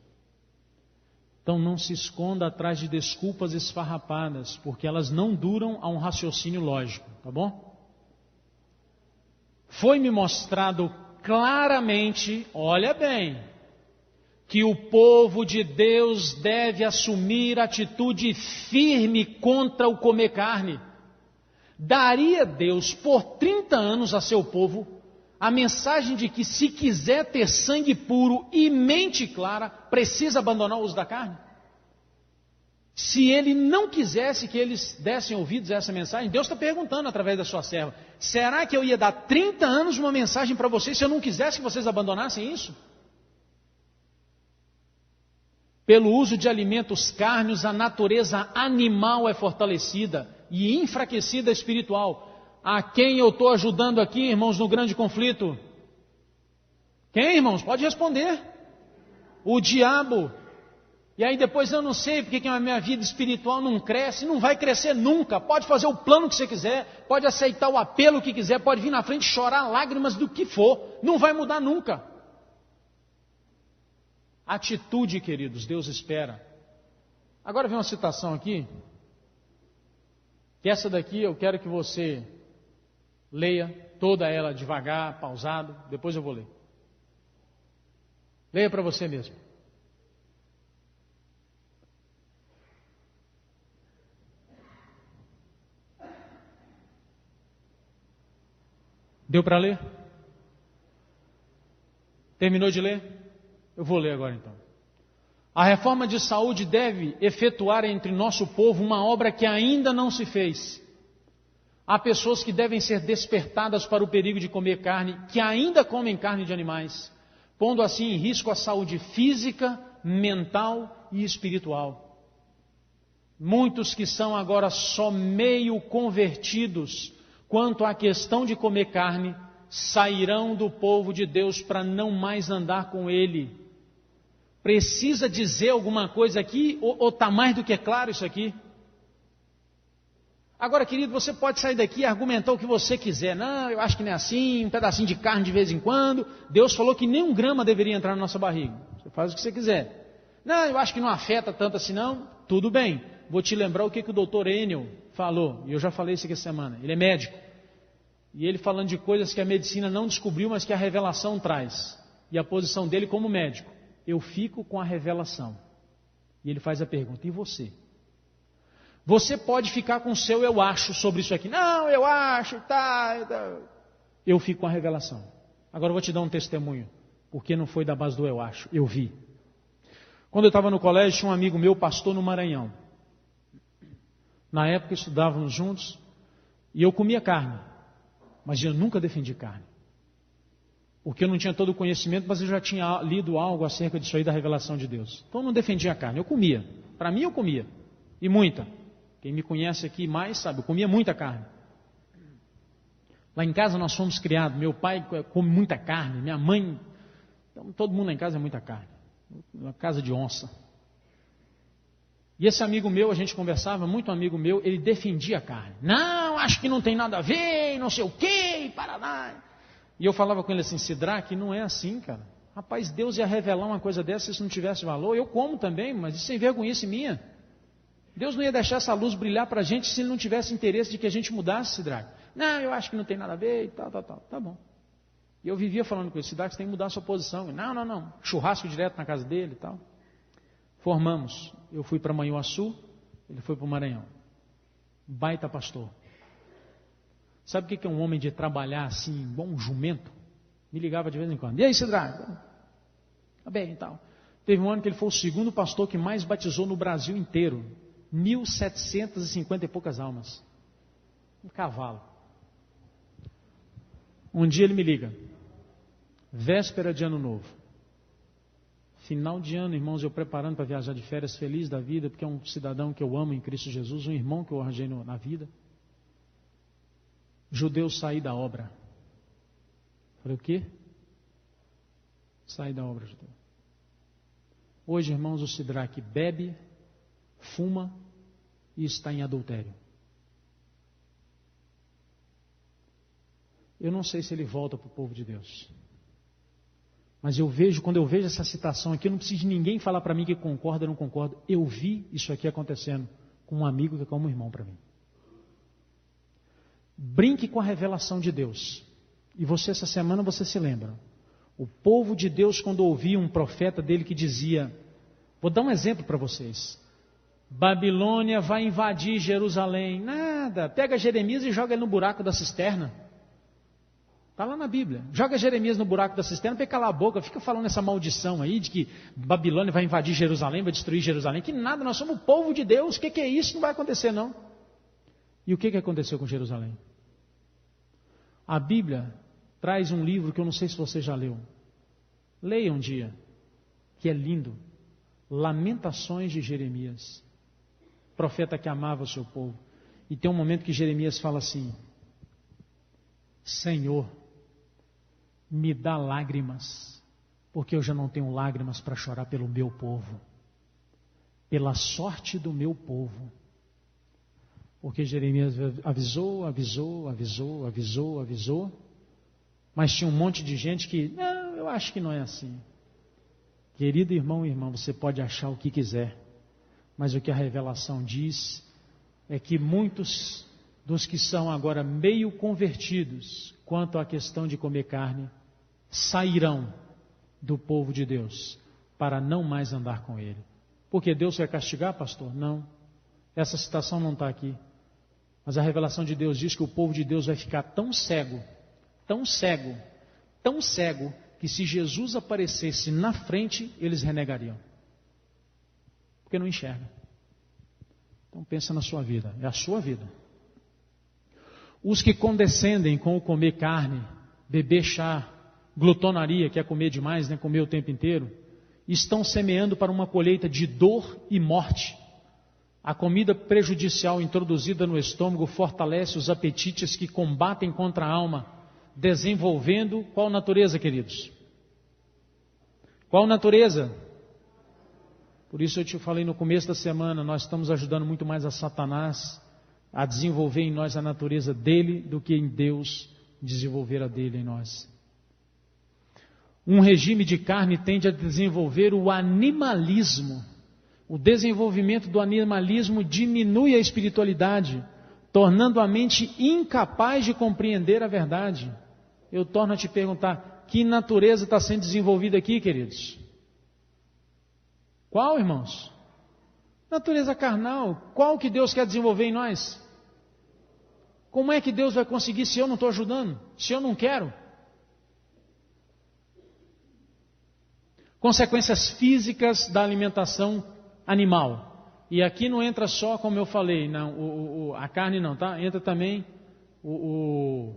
Então não se esconda atrás de desculpas esfarrapadas, porque elas não duram a um raciocínio lógico, tá bom? Foi-me mostrado claramente, olha bem, que o povo de Deus deve assumir atitude firme contra o comer carne. Daria Deus por 30 anos a seu povo a mensagem de que se quiser ter sangue puro e mente clara, precisa abandonar o uso da carne? Se ele não quisesse que eles dessem ouvidos a essa mensagem, Deus está perguntando através da sua serva, será que eu ia dar 30 anos uma mensagem para vocês se eu não quisesse que vocês abandonassem isso? Pelo uso de alimentos cárneos, a natureza animal é fortalecida e enfraquecida espiritual. A quem eu estou ajudando aqui, irmãos, no grande conflito? Quem, irmãos? Pode responder. O diabo. E aí depois eu não sei porque que a minha vida espiritual não cresce, não vai crescer nunca. Pode fazer o plano que você quiser, pode aceitar o apelo que quiser, pode vir na frente chorar lágrimas do que for, não vai mudar nunca. Atitude, queridos, Deus espera. Agora vem uma citação aqui, que essa daqui eu quero que você leia toda ela devagar, pausado, depois eu vou ler. Leia para você mesmo. Deu para ler? Terminou de ler? Eu vou ler agora então. A reforma de saúde deve efetuar entre nosso povo uma obra que ainda não se fez. Há pessoas que devem ser despertadas para o perigo de comer carne, que ainda comem carne de animais, pondo assim em risco a saúde física, mental e espiritual. Muitos que são agora só meio convertidos quanto à questão de comer carne, sairão do povo de Deus para não mais andar com ele. Precisa dizer alguma coisa aqui, ou está mais do que claro isso aqui? Agora, querido, você pode sair daqui e argumentar o que você quiser. Não, eu acho que não é assim, um pedacinho de carne de vez em quando. Deus falou que nem 1 grama deveria entrar na nossa barriga. Você faz o que você quiser. Não, eu acho que não afeta tanto assim não. Tudo bem. Vou te lembrar o que o doutor Enel falou. E eu já falei isso aqui essa semana. Ele é médico. E ele falando de coisas que a medicina não descobriu, mas que a revelação traz. E a posição dele como médico. Eu fico com a revelação. E ele faz a pergunta, e você? Você pode ficar com o seu eu acho sobre isso aqui. Não, eu acho, tá. Eu fico com a revelação. Agora eu vou te dar um testemunho. Porque não foi da base do eu acho, eu vi. Quando eu estava no colégio, tinha um amigo meu, pastor no Maranhão. Na época estudávamos juntos. E eu comia carne. Mas eu nunca defendi carne. Porque eu não tinha todo o conhecimento, mas eu já tinha lido algo acerca disso aí da revelação de Deus. Então eu não defendia a carne, eu comia. Para mim eu comia. E muita. Quem me conhece aqui mais sabe, eu comia muita carne. Lá em casa nós fomos criados, meu pai come muita carne, minha mãe, então, todo mundo lá em casa é muita carne. Uma casa de onça. E esse amigo meu, a gente conversava, muito amigo meu, ele defendia a carne. Não, acho que não tem nada a ver, não sei o quê, Paraná. E eu falava com ele assim, Sidraque, não é assim, cara. Rapaz, Deus ia revelar uma coisa dessa se isso não tivesse valor. Eu como também, mas isso sem vergonhice minha. Deus não ia deixar essa luz brilhar para a gente se ele não tivesse interesse de que a gente mudasse, Sidraque. Não, eu acho que não tem nada a ver e tal. Tá bom. E eu vivia falando com ele, Sidraque, você tem que mudar a sua posição. Não. Churrasco direto na casa dele e tal. Formamos. Eu fui para Manhuaçu, ele foi para o Maranhão. Baita pastor. Sabe o que é um homem de trabalhar assim, igual um jumento? Me ligava de vez em quando. E aí, Sidraque? Tá bem e tal. Teve um ano que ele foi o segundo pastor que mais batizou no Brasil inteiro. 1.750 e poucas almas. Um cavalo. Um dia ele me liga, véspera de ano novo, final de ano, irmãos, eu preparando para viajar de férias, feliz da vida, porque é um cidadão que eu amo em Cristo Jesus, um irmão que eu arranjei na vida. Judeu, saí da obra. Falei, o quê? Saí da obra, judeu. Hoje, irmãos, o Sidraque bebe, fuma e está em adultério. Eu não sei se ele volta para o povo de Deus. Mas eu vejo, quando eu vejo essa citação aqui, eu não preciso de ninguém falar para mim que concorda ou não concorda. Eu vi isso aqui acontecendo com um amigo que é como um irmão para mim. Brinque com a revelação de Deus. E você, essa semana, você se lembra. O povo de Deus, quando ouvia um profeta dele que dizia, vou dar um exemplo para vocês. Babilônia vai invadir Jerusalém. Nada, pega Jeremias e joga ele no buraco da cisterna. Está lá na Bíblia. Joga Jeremias no buraco da cisterna para ele calar a boca. Fica falando essa maldição aí de que Babilônia vai invadir Jerusalém, vai destruir Jerusalém. Que nada, nós somos o povo de Deus. O que é isso? Não vai acontecer não. E o que aconteceu com Jerusalém? A Bíblia traz um livro que eu não sei se você já leu. Leia um dia, que é lindo. Lamentações de Jeremias. Profeta que amava o seu povo. E tem um momento que Jeremias fala assim, Senhor, me dá lágrimas, porque eu já não tenho lágrimas para chorar pelo meu povo, pela sorte do meu povo. Porque Jeremias avisou, mas tinha um monte de gente que, não, eu acho que não é assim. Querido irmão e irmã, você pode achar o que quiser, mas o que a revelação diz é que muitos dos que são agora meio convertidos quanto à questão de comer carne, sairão do povo de Deus para não mais andar com ele. Porque Deus vai castigar, pastor? Não. Essa citação não está aqui. Mas a revelação de Deus diz que o povo de Deus vai ficar tão cego, que se Jesus aparecesse na frente, eles renegariam. Porque não enxerga. Então pensa na sua vida, é a sua vida. Os que condescendem com o comer carne, beber chá, glutonaria, que é comer demais, né, comer o tempo inteiro, estão semeando para uma colheita de dor e morte. A comida prejudicial introduzida no estômago fortalece os apetites que combatem contra a alma, desenvolvendo qual natureza, queridos? Qual natureza? Por isso eu te falei no começo da semana, nós estamos ajudando muito mais a Satanás a desenvolver em nós a natureza dele do que em Deus desenvolver a dele em nós. Um regime de carne tende a desenvolver o animalismo. O desenvolvimento do animalismo diminui a espiritualidade, tornando a mente incapaz de compreender a verdade. Eu torno a te perguntar, que natureza está sendo desenvolvida aqui, queridos? Qual, irmãos? Natureza carnal. Qual que Deus quer desenvolver em nós? Como é que Deus vai conseguir se eu não estou ajudando? Se eu não quero? Consequências físicas da alimentação animal. E aqui não entra só, como eu falei, não, a carne não, tá? Entra também o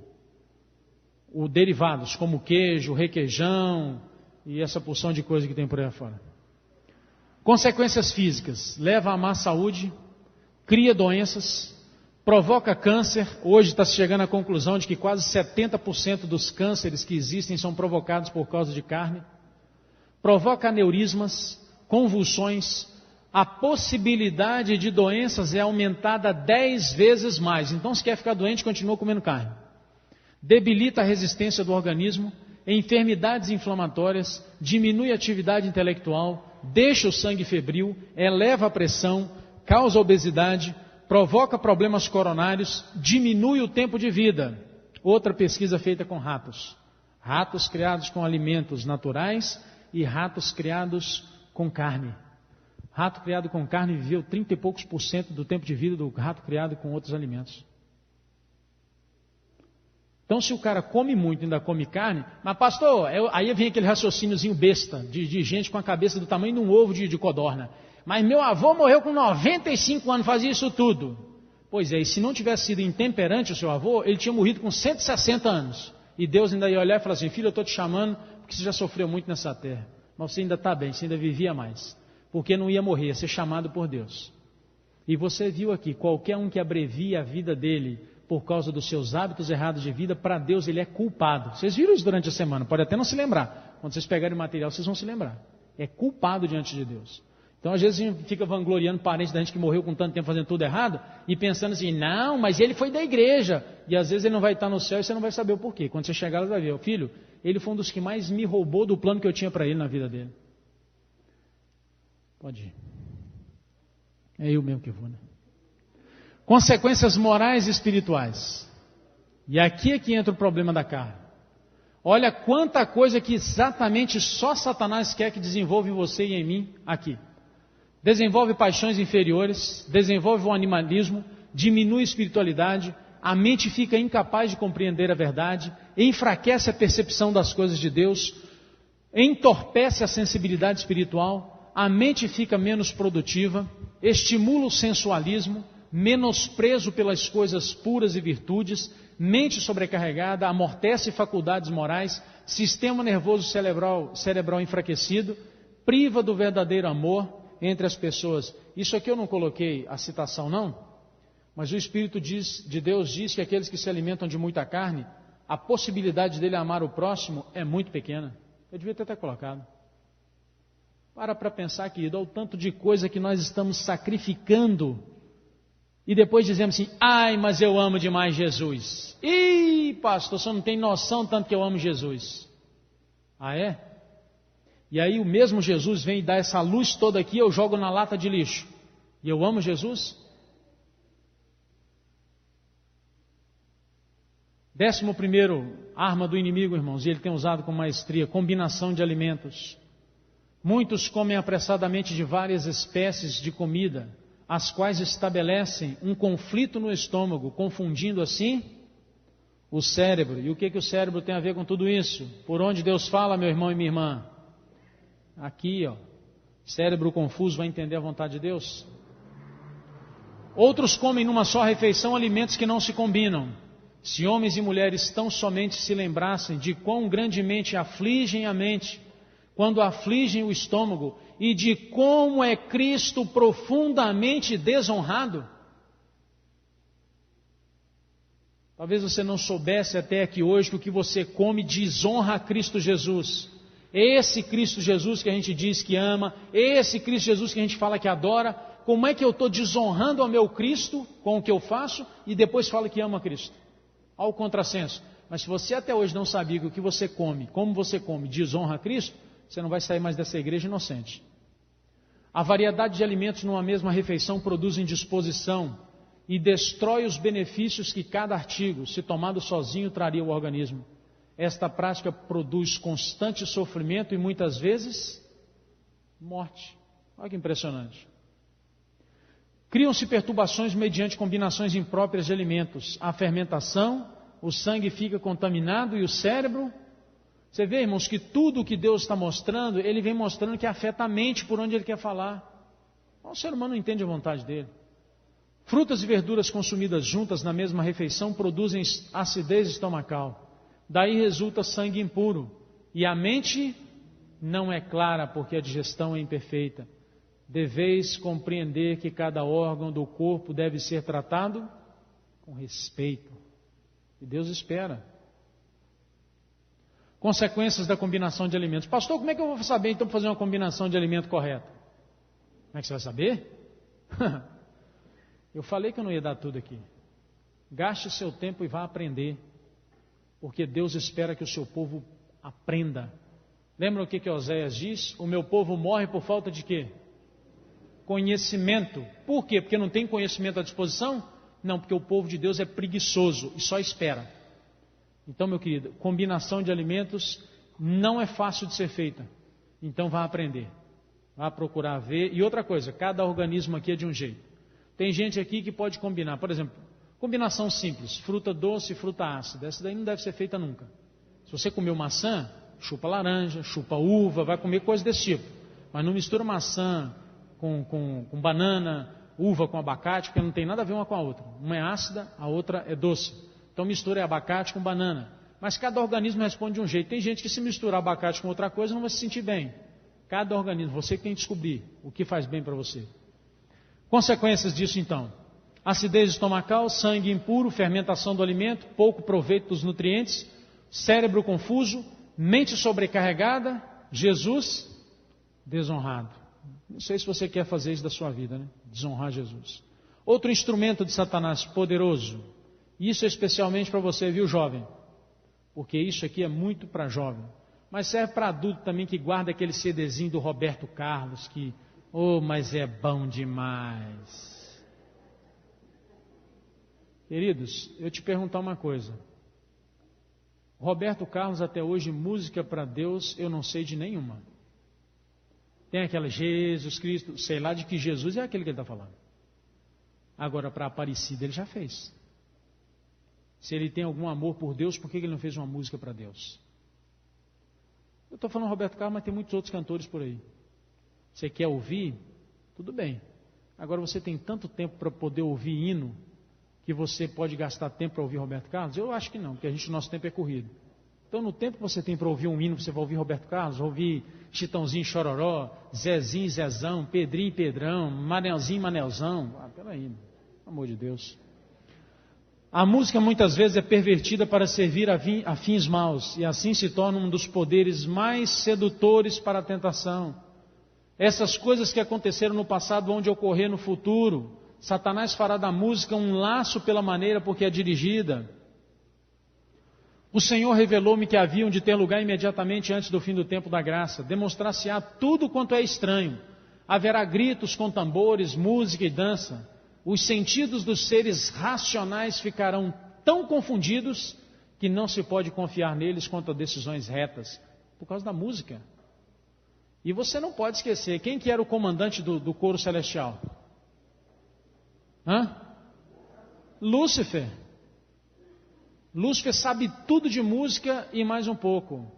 derivados, como queijo, requeijão e essa porção de coisa que tem por aí fora. Consequências físicas. Leva a má saúde, cria doenças, provoca câncer. Hoje está se chegando à conclusão de que quase 70% dos cânceres que existem são provocados por causa de carne. Provoca aneurismas, convulsões. A possibilidade de doenças é aumentada 10 vezes mais. Então, se quer ficar doente, continua comendo carne. Debilita a resistência do organismo, enfermidades inflamatórias, diminui a atividade intelectual, deixa o sangue febril, eleva a pressão, causa obesidade, provoca problemas coronários, diminui o tempo de vida. Outra pesquisa feita com ratos. Ratos criados com alimentos naturais e ratos criados com carne. Rato criado com carne viveu 30 e poucos % do tempo de vida do rato criado com outros alimentos. Então, se o cara come muito e ainda come carne, mas pastor, aí vem aquele raciocíniozinho besta de gente com a cabeça do tamanho de um ovo de codorna. Mas meu avô morreu com 95 anos, fazia isso tudo. Pois é, e se não tivesse sido intemperante o seu avô, ele tinha morrido com 160 anos. E Deus ainda ia olhar e falar assim: filho, eu estou te chamando porque você já sofreu muito nessa terra. Mas você ainda está bem, você ainda vivia mais. Porque não ia morrer, ia ser chamado por Deus. E você viu aqui, qualquer um que abrevia a vida dele por causa dos seus hábitos errados de vida, para Deus ele é culpado. Vocês viram isso durante a semana, pode até não se lembrar. Quando vocês pegarem o material, vocês vão se lembrar. É culpado diante de Deus. Então, às vezes, a gente fica vangloriando parente da gente que morreu com tanto tempo fazendo tudo errado, e pensando assim: não, mas ele foi da igreja. E às vezes ele não vai estar no céu e você não vai saber o porquê. Quando você chegar, você vai ver: filho, ele foi um dos que mais me roubou do plano que eu tinha para ele na vida dele. Pode ir. É eu mesmo que vou, né? Consequências morais e espirituais. E aqui é que entra o problema da carne. Olha quanta coisa que exatamente só Satanás quer que desenvolva em você e em mim aqui. Desenvolve paixões inferiores, desenvolve o animalismo, diminui a espiritualidade, a mente fica incapaz de compreender a verdade, enfraquece a percepção das coisas de Deus, entorpece a sensibilidade espiritual, a mente fica menos produtiva, estimula o sensualismo, menosprezo pelas coisas puras e virtudes, mente sobrecarregada, amortece faculdades morais, sistema nervoso cerebral enfraquecido, priva do verdadeiro amor entre as pessoas. Isso aqui eu não coloquei a citação não, mas o Espírito de Deus diz que aqueles que se alimentam de muita carne, a possibilidade dele amar o próximo é muito pequena. Eu devia ter até colocado. Para pensar, querido, ao tanto de coisa que nós estamos sacrificando e depois dizemos assim: ai, mas eu amo demais Jesus. Ih, pastor, você não tem noção tanto que eu amo Jesus. Ah, é? E aí o mesmo Jesus vem e dá essa luz toda aqui, eu jogo na lata de lixo. E eu amo Jesus? 11º arma do inimigo, irmãos, e ele tem usado com maestria: combinação de alimentos. Muitos comem apressadamente de várias espécies de comida, as quais estabelecem um conflito no estômago, confundindo assim o cérebro. E o que o cérebro tem a ver com tudo isso? Por onde Deus fala, meu irmão e minha irmã? Aqui, ó. Cérebro confuso vai entender a vontade de Deus? Outros comem numa só refeição alimentos que não se combinam. Se homens e mulheres tão somente se lembrassem de quão grandemente afligem a mente, quando afligem o estômago, e de como é Cristo profundamente desonrado. Talvez você não soubesse até aqui hoje que o que você come desonra a Cristo Jesus. Esse Cristo Jesus que a gente diz que ama, esse Cristo Jesus que a gente fala que adora, como é que eu estou desonrando ao meu Cristo com o que eu faço e depois falo que ama a Cristo? Ao contrassenso. Mas se você até hoje não sabia que o que você come, como você come, desonra a Cristo, você não vai sair mais dessa igreja inocente. A variedade de alimentos numa mesma refeição produz indisposição e destrói os benefícios que cada artigo, se tomado sozinho, traria ao organismo. Esta prática produz constante sofrimento e muitas vezes morte. Olha que impressionante. Criam-se perturbações mediante combinações impróprias de alimentos. A fermentação, o sangue fica contaminado e o cérebro... Você vê, irmãos, que tudo o que Deus está mostrando, Ele vem mostrando que afeta a mente por onde Ele quer falar. O ser humano não entende a vontade dele. Frutas e verduras consumidas juntas na mesma refeição produzem acidez estomacal. Daí resulta sangue impuro. E a mente não é clara porque a digestão é imperfeita. Deveis compreender que cada órgão do corpo deve ser tratado com respeito. E Deus espera. Consequências da combinação de alimentos. Pastor, como é que eu vou saber então fazer uma combinação de alimento correta? Como é que você vai saber? Eu falei que eu não ia dar tudo aqui. Gaste seu tempo e vá aprender. Porque Deus espera que o seu povo aprenda. Lembra o que Oséias diz? O meu povo morre por falta de quê? Conhecimento. Por quê? Porque não tem conhecimento à disposição? Não, porque o povo de Deus é preguiçoso e só espera. Então, meu querido, combinação de alimentos não é fácil de ser feita. Então, vá aprender. Vá procurar ver. E outra coisa, cada organismo aqui é de um jeito. Tem gente aqui que pode combinar. Por exemplo, combinação simples. Fruta doce e fruta ácida. Essa daí não deve ser feita nunca. Se você comeu maçã, chupa laranja, chupa uva, vai comer coisa desse tipo. Mas não mistura maçã com banana, uva com abacate, porque não tem nada a ver uma com a outra. Uma é ácida, a outra é doce. Então mistura abacate com banana. Mas cada organismo responde de um jeito. Tem gente que se misturar abacate com outra coisa não vai se sentir bem. Cada organismo, você que tem que descobrir o que faz bem para você. Consequências disso então: acidez estomacal, sangue impuro, fermentação do alimento, pouco proveito dos nutrientes, cérebro confuso, mente sobrecarregada, Jesus desonrado. Não sei se você quer fazer isso da sua vida, né? Desonrar Jesus. Outro instrumento de Satanás poderoso. Isso é especialmente para você, viu, jovem? Porque isso aqui é muito para jovem. Mas serve para adulto também que guarda aquele CDzinho do Roberto Carlos que, mas é bom demais. Queridos, eu te perguntar uma coisa. Roberto Carlos até hoje, música para Deus, eu não sei de nenhuma. Tem aquela Jesus Cristo, sei lá de que Jesus é aquele que ele está falando. Agora, para Aparecida ele já fez. Se ele tem algum amor por Deus, por que ele não fez uma música para Deus? Eu estou falando Roberto Carlos, mas tem muitos outros cantores por aí. Você quer ouvir? Tudo bem. Agora você tem tanto tempo para poder ouvir hino, que você pode gastar tempo para ouvir Roberto Carlos? Eu acho que não, porque nosso tempo é corrido. Então no tempo que você tem para ouvir um hino, você vai ouvir Roberto Carlos, ouvir Chitãozinho Chororó, Zezinho Zezão, Pedrinho Pedrão, Manelzinho Manelzão. Peraí, pelo amor de Deus. A música muitas vezes é pervertida para servir a fins maus, e assim se torna um dos poderes mais sedutores para a tentação. Essas coisas que aconteceram no passado vão de ocorrer no futuro. Satanás fará da música um laço pela maneira por que é dirigida. O Senhor revelou-me que haviam de ter lugar imediatamente antes do fim do tempo da graça. Demonstrar-se-á tudo quanto é estranho. Haverá gritos com tambores, música e dança. Os sentidos dos seres racionais ficarão tão confundidos que não se pode confiar neles quanto a decisões retas, por causa da música. E você não pode esquecer, quem que era o comandante do coro celestial? Lúcifer. Lúcifer sabe tudo de música e mais um pouco.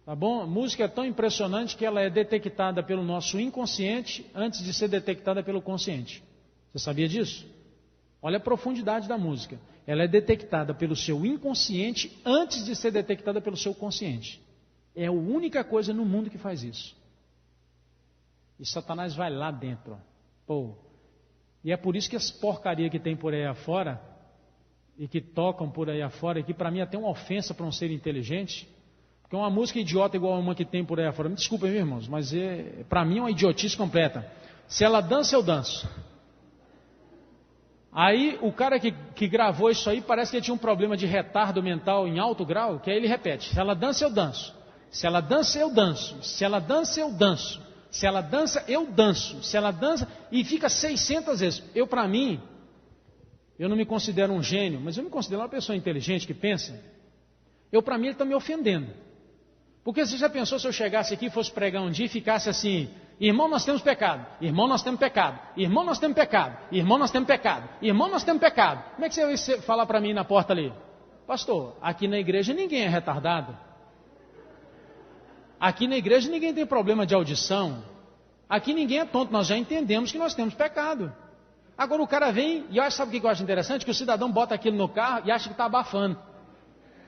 Tá bom? A música é tão impressionante que ela é detectada pelo nosso inconsciente antes de ser detectada pelo consciente. Você sabia disso? Olha a profundidade da música. Ela é detectada pelo seu inconsciente antes de ser detectada pelo seu consciente. É a única coisa no mundo que faz isso. E Satanás vai lá dentro. E é por isso que as porcarias que tem por aí afora, e que tocam por aí afora, e que para mim é até uma ofensa para um ser inteligente, porque uma música idiota igual a uma que tem por aí afora, me desculpem, meus irmãos, mas para mim é uma idiotice completa. Se ela dança, eu danço. Aí o cara que gravou isso aí, parece que ele tinha um problema de retardo mental em alto grau, que aí ele repete: se ela dança, eu danço. Se ela dança, eu danço. Se ela dança, eu danço. Se ela dança, eu danço. Se ela dança, e fica 600 vezes. Para mim, eu não me considero um gênio, mas eu me considero uma pessoa inteligente que pensa. Para mim, ele está me ofendendo. Porque você já pensou se eu chegasse aqui e fosse pregar um dia e ficasse assim: irmão, nós temos pecado, irmão, nós temos pecado, irmão, nós temos pecado, irmão, nós temos pecado, irmão, nós temos pecado. Como é que você vai falar para mim na porta ali? Pastor, aqui na igreja ninguém é retardado. Aqui na igreja ninguém tem problema de audição. Aqui ninguém é tonto, nós já entendemos que nós temos pecado. Agora o cara vem, e sabe o que eu acho interessante? Que o cidadão bota aquilo no carro e acha que está abafando.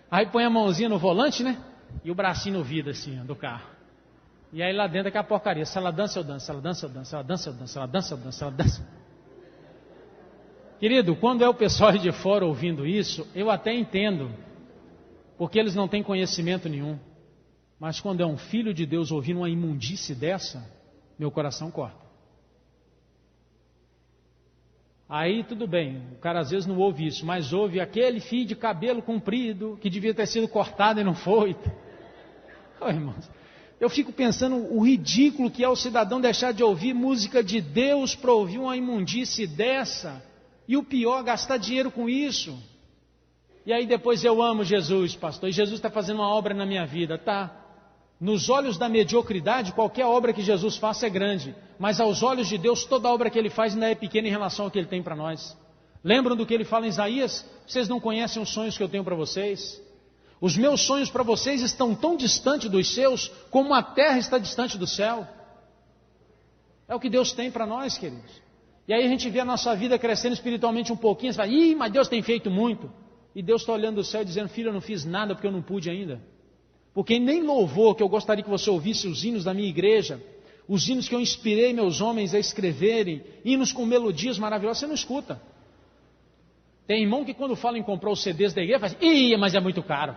Aí põe a mãozinha no volante, né? E o bracinho no vidro assim, do carro. E aí lá dentro é que é a porcaria. Se ela dança, eu danço. Se ela dança, eu danço. Se ela dança, eu danço. Se ela dança, eu danço. Se ela dança. Querido, quando é o pessoal de fora ouvindo isso, eu até entendo. Porque eles não têm conhecimento nenhum. Mas quando é um filho de Deus ouvindo uma imundície dessa, meu coração corta. Aí tudo bem, o cara às vezes não ouve isso, mas ouve aquele fio de cabelo comprido que devia ter sido cortado e não foi. Irmãos, eu fico pensando o ridículo que é o cidadão deixar de ouvir música de Deus para ouvir uma imundície dessa. E o pior, gastar dinheiro com isso. E aí depois eu amo Jesus, pastor, e Jesus está fazendo uma obra na minha vida. Tá. Nos olhos da mediocridade, qualquer obra que Jesus faça é grande. Mas aos olhos de Deus, toda obra que Ele faz ainda é pequena em relação ao que Ele tem para nós. Lembram do que Ele fala em Isaías? Vocês não conhecem os sonhos que eu tenho para vocês? Os meus sonhos para vocês estão tão distantes dos seus, como a terra está distante do céu. É o que Deus tem para nós, queridos. E aí a gente vê a nossa vida crescendo espiritualmente um pouquinho, você fala, ih, mas Deus tem feito muito. E Deus está olhando do céu e dizendo, filho, eu não fiz nada porque eu não pude ainda. Porque nem louvor, que eu gostaria que você ouvisse os hinos da minha igreja, os hinos que eu inspirei meus homens a escreverem, hinos com melodias maravilhosas, você não escuta. Tem irmão que quando fala em comprar os CDs da igreja, fala assim, ih, mas é muito caro.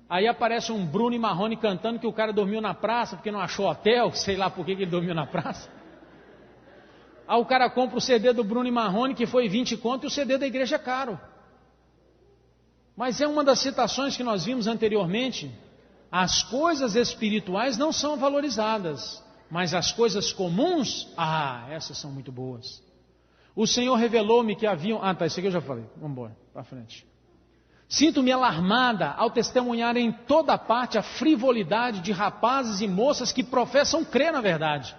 Aí aparece um Bruno e Marrone cantando que o cara dormiu na praça porque não achou hotel, sei lá por que ele dormiu na praça. Aí o cara compra o CD do Bruno e Marrone, que foi 20 conto, e o CD da igreja é caro. Mas é uma das citações que nós vimos anteriormente. As coisas espirituais não são valorizadas, mas as coisas comuns, essas são muito boas. O Senhor revelou-me que haviam... tá, isso aqui eu já falei. Vamos embora, para frente. Sinto-me alarmada ao testemunhar em toda parte a frivolidade de rapazes e moças que professam crer na verdade.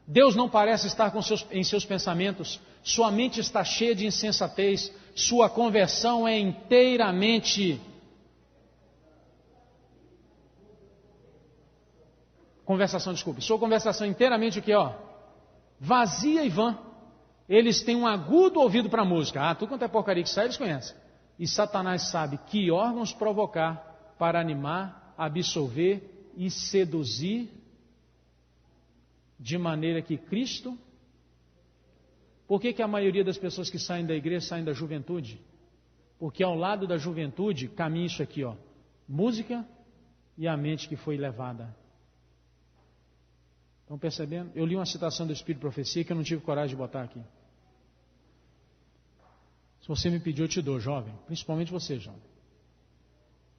Deus não parece estar em seus pensamentos, sua mente está cheia de insensatez, sua conversão é inteiramente... Sua conversação inteiramente o que, vazia e vã. Eles têm um agudo ouvido para a música. Tudo quanto é porcaria que sai, eles conhecem. E Satanás sabe que órgãos provocar para animar, absolver e seduzir, de maneira que Cristo... Por que a maioria das pessoas que saem da igreja saem da juventude? Porque ao lado da juventude caminha isso aqui, música e a mente que foi levada. Estão percebendo? Eu li uma citação do Espírito de Profecia que eu não tive coragem de botar aqui. Se você me pediu, eu te dou, jovem. Principalmente você, jovem.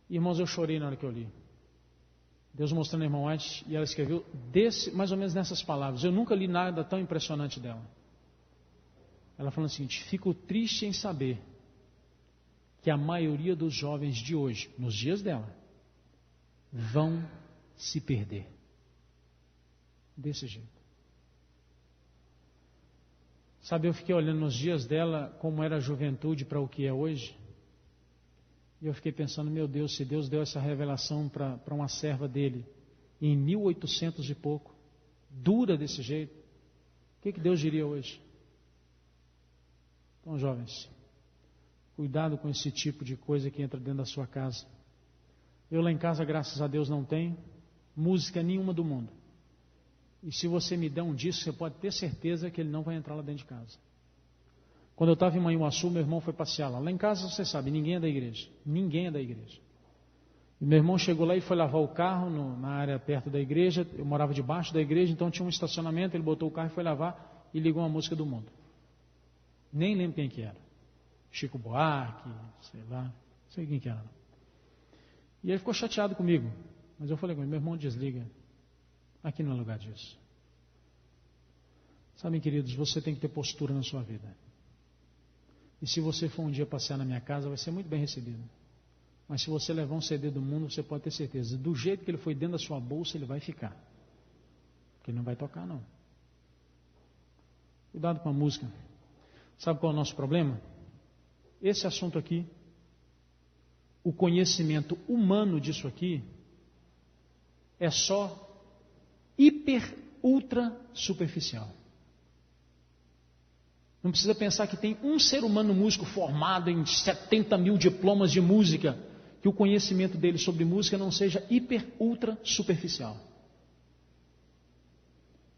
Irmãos, eu chorei na hora que eu li. Deus mostrando a irmã White, e ela escreveu mais ou menos nessas palavras. Eu nunca li nada tão impressionante dela. Ela falou o seguinte: fico triste em saber que a maioria dos jovens de hoje, nos dias dela, vão se perder. Desse jeito. Sabe, eu fiquei olhando nos dias dela como era a juventude para o que é hoje. E eu fiquei pensando, meu Deus, se Deus deu essa revelação para uma serva dele em 1800 e pouco, dura desse jeito, o que Deus diria hoje? Então, jovens, cuidado com esse tipo de coisa que entra dentro da sua casa. Eu lá em casa, graças a Deus, não tenho música nenhuma do mundo. E se você me der um disco, você pode ter certeza que ele não vai entrar lá dentro de casa. Quando eu estava em Manhuaçu, meu irmão foi passear lá. Lá em casa, você sabe, ninguém é da igreja. Ninguém é da igreja. E meu irmão chegou lá e foi lavar o carro na área perto da igreja. Eu morava debaixo da igreja, então tinha um estacionamento. Ele botou o carro e foi lavar e ligou uma música do mundo. Nem lembro quem que era. Chico Buarque, sei lá. Não sei quem que era. E ele ficou chateado comigo. Mas eu falei com ele, meu irmão, desliga. Aqui não é lugar disso. Sabem, queridos, você tem que ter postura na sua vida. E se você for um dia passear na minha casa, vai ser muito bem recebido. Mas se você levar um CD do mundo, você pode ter certeza, do jeito que ele foi dentro da sua bolsa, ele vai ficar. Porque ele não vai tocar, não. Cuidado com a música. Sabe qual é o nosso problema? Esse assunto aqui, o conhecimento humano disso aqui, é só ultra superficial. Não precisa pensar que tem um ser humano músico formado em 70 mil diplomas de música, que o conhecimento dele sobre música não seja ultra superficial.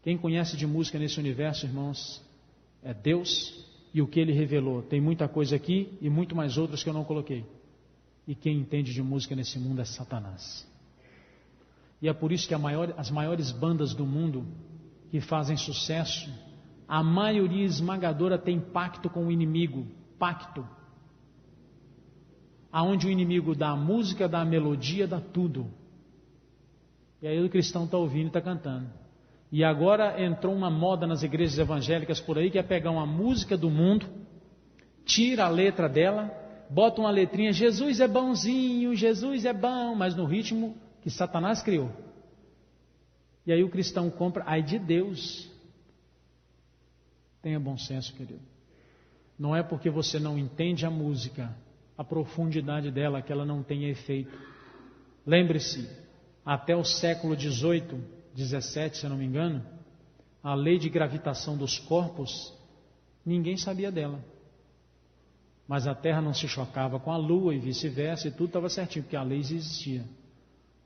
Quem conhece de música nesse universo, irmãos, é Deus e o que Ele revelou. Tem muita coisa aqui e muito mais outras que eu não coloquei. E quem entende de música nesse mundo é Satanás. E é por isso que as maiores bandas do mundo que fazem sucesso, a maioria esmagadora tem pacto com o inimigo. Pacto. Aonde o inimigo dá a música, dá a melodia, dá tudo. E aí o cristão está ouvindo e está cantando. E agora entrou uma moda nas igrejas evangélicas por aí, que é pegar uma música do mundo, tira a letra dela, bota uma letrinha, Jesus é bonzinho, Jesus é bom, mas no ritmo que Satanás criou. E aí o cristão compra, ai de Deus. Tenha bom senso, querido. Não é porque você não entende a música, a profundidade dela, que ela não tenha efeito. Lembre-se, até o século XVIII, XVII, se eu não me engano, a lei de gravitação dos corpos, ninguém sabia dela. Mas a Terra não se chocava com a Lua e vice-versa, e tudo estava certinho, porque a lei existia.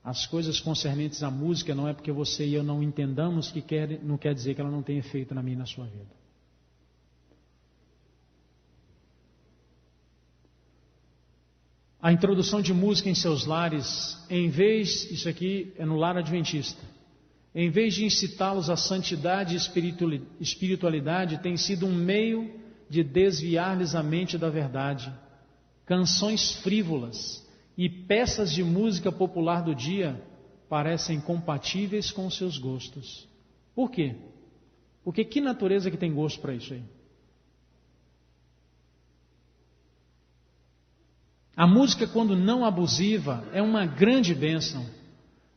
As coisas concernentes à música não é porque você e eu não entendamos que não quer dizer que ela não tem efeito na minha e na sua vida. A introdução de música em seus lares, isso aqui é no lar adventista, em vez de incitá-los à santidade e espiritualidade, tem sido um meio de desviar-lhes a mente da verdade. Canções frívolas e peças de música popular do dia parecem compatíveis com os seus gostos. Por quê? Porque que natureza que tem gosto para isso aí? A música, quando não abusiva, é uma grande bênção,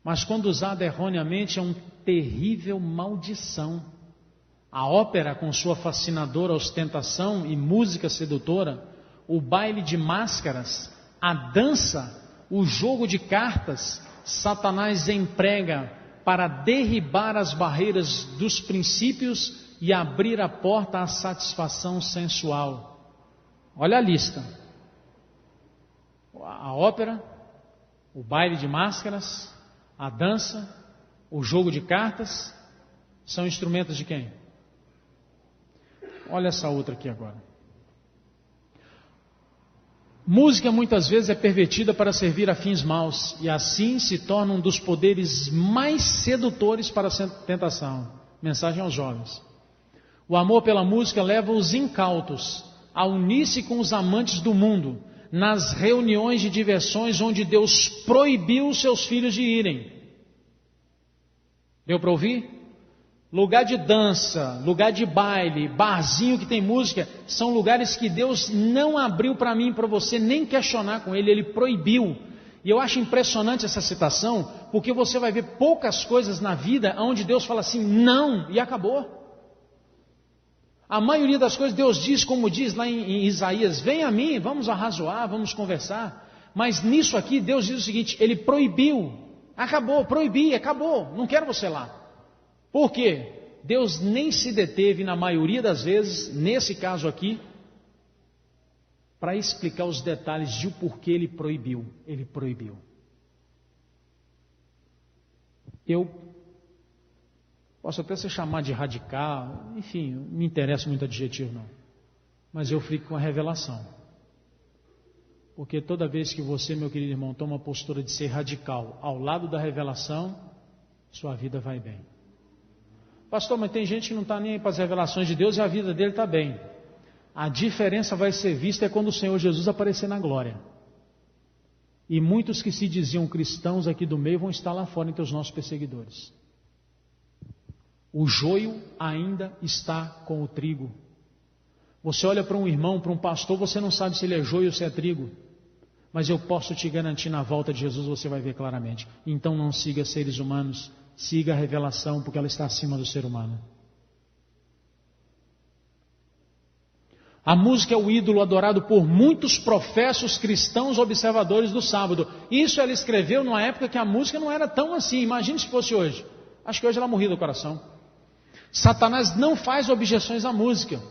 mas quando usada erroneamente é uma terrível maldição. A ópera, com sua fascinadora ostentação e música sedutora, o baile de máscaras, a dança, o jogo de cartas, Satanás emprega para derribar as barreiras dos princípios e abrir a porta à satisfação sensual. Olha a lista: a ópera, o baile de máscaras, a dança, o jogo de cartas, são instrumentos de quem? Olha essa outra aqui agora. Música muitas vezes é pervertida para servir a fins maus e assim se torna um dos poderes mais sedutores para a tentação. Mensagem aos jovens. O amor pela música leva os incautos a unir-se com os amantes do mundo nas reuniões de diversões onde Deus proibiu os seus filhos de irem. Deu para ouvir? Lugar de dança, lugar de baile, barzinho que tem música, são lugares que Deus não abriu para mim e para você nem questionar com Ele proibiu. E eu acho impressionante essa citação, porque você vai ver poucas coisas na vida onde Deus fala assim, não, e acabou. A maioria das coisas Deus diz, como diz lá em Isaías, vem a mim, vamos arrazoar, vamos conversar. Mas nisso aqui Deus diz o seguinte, Ele proibiu, acabou, proibi, acabou, não quero você lá. Por quê? Deus nem se deteve, na maioria das vezes, nesse caso aqui, para explicar os detalhes de o porquê Ele proibiu. Ele proibiu. Eu posso até ser chamado de radical, enfim, não me interessa muito adjetivo não. Mas eu fico com a revelação. Porque toda vez que você, meu querido irmão, toma a postura de ser radical ao lado da revelação, sua vida vai bem. Pastor, mas tem gente que não está nem aí para as revelações de Deus e a vida dele está bem. A diferença vai ser vista quando o Senhor Jesus aparecer na glória. E muitos que se diziam cristãos aqui do meio vão estar lá fora entre os nossos perseguidores. O joio ainda está com o trigo. Você olha para um irmão, para um pastor, você não sabe se ele é joio ou se é trigo. Mas eu posso te garantir, na volta de Jesus você vai ver claramente. Então não siga seres humanos. Siga a revelação, porque ela está acima do ser humano. A música é o ídolo adorado por muitos professos cristãos observadores do sábado. Isso ela escreveu numa época que a música não era tão assim. Imagine se fosse hoje. Acho que hoje ela morria do coração. Satanás não faz objeções à música,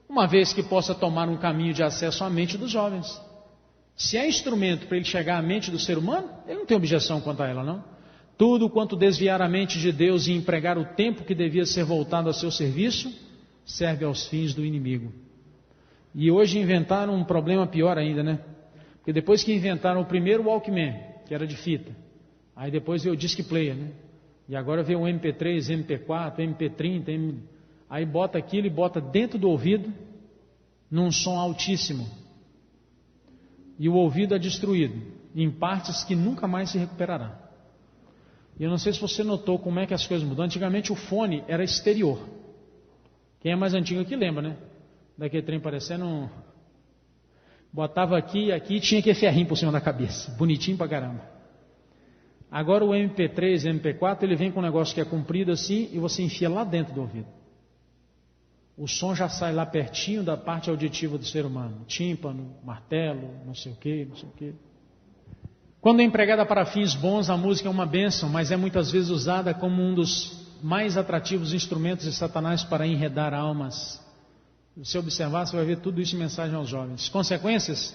uma vez que possa tomar um caminho de acesso à mente dos jovens. Se é instrumento para ele chegar à mente do ser humano, ele não tem objeção quanto a ela, não. Tudo quanto desviar a mente de Deus e empregar o tempo que devia ser voltado a seu serviço, serve aos fins do inimigo. E hoje inventaram um problema pior ainda, né? Porque depois que inventaram o primeiro Walkman, que era de fita, aí depois veio o disc player, né? E agora veio o MP3, MP4, MP30, aí bota aquilo e bota dentro do ouvido, num som altíssimo. E o ouvido é destruído, em partes que nunca mais se recuperará. E eu não sei se você notou como é que as coisas mudam. Antigamente o fone era exterior. Quem é mais antigo aqui lembra, né? Daquele trem parecendo botava aqui e aqui tinha que ferrinho por cima da cabeça. Bonitinho pra caramba. Agora o MP3, MP4, ele vem com um negócio que é comprido assim e você enfia lá dentro do ouvido. O som já sai lá pertinho da parte auditiva do ser humano. Tímpano, martelo, não sei o que, não sei o que. Quando é empregada para fins bons, a música é uma bênção, mas é muitas vezes usada como um dos mais atrativos instrumentos de Satanás para enredar almas. Se você observar, você vai ver tudo isso em Mensagem aos Jovens. Consequências: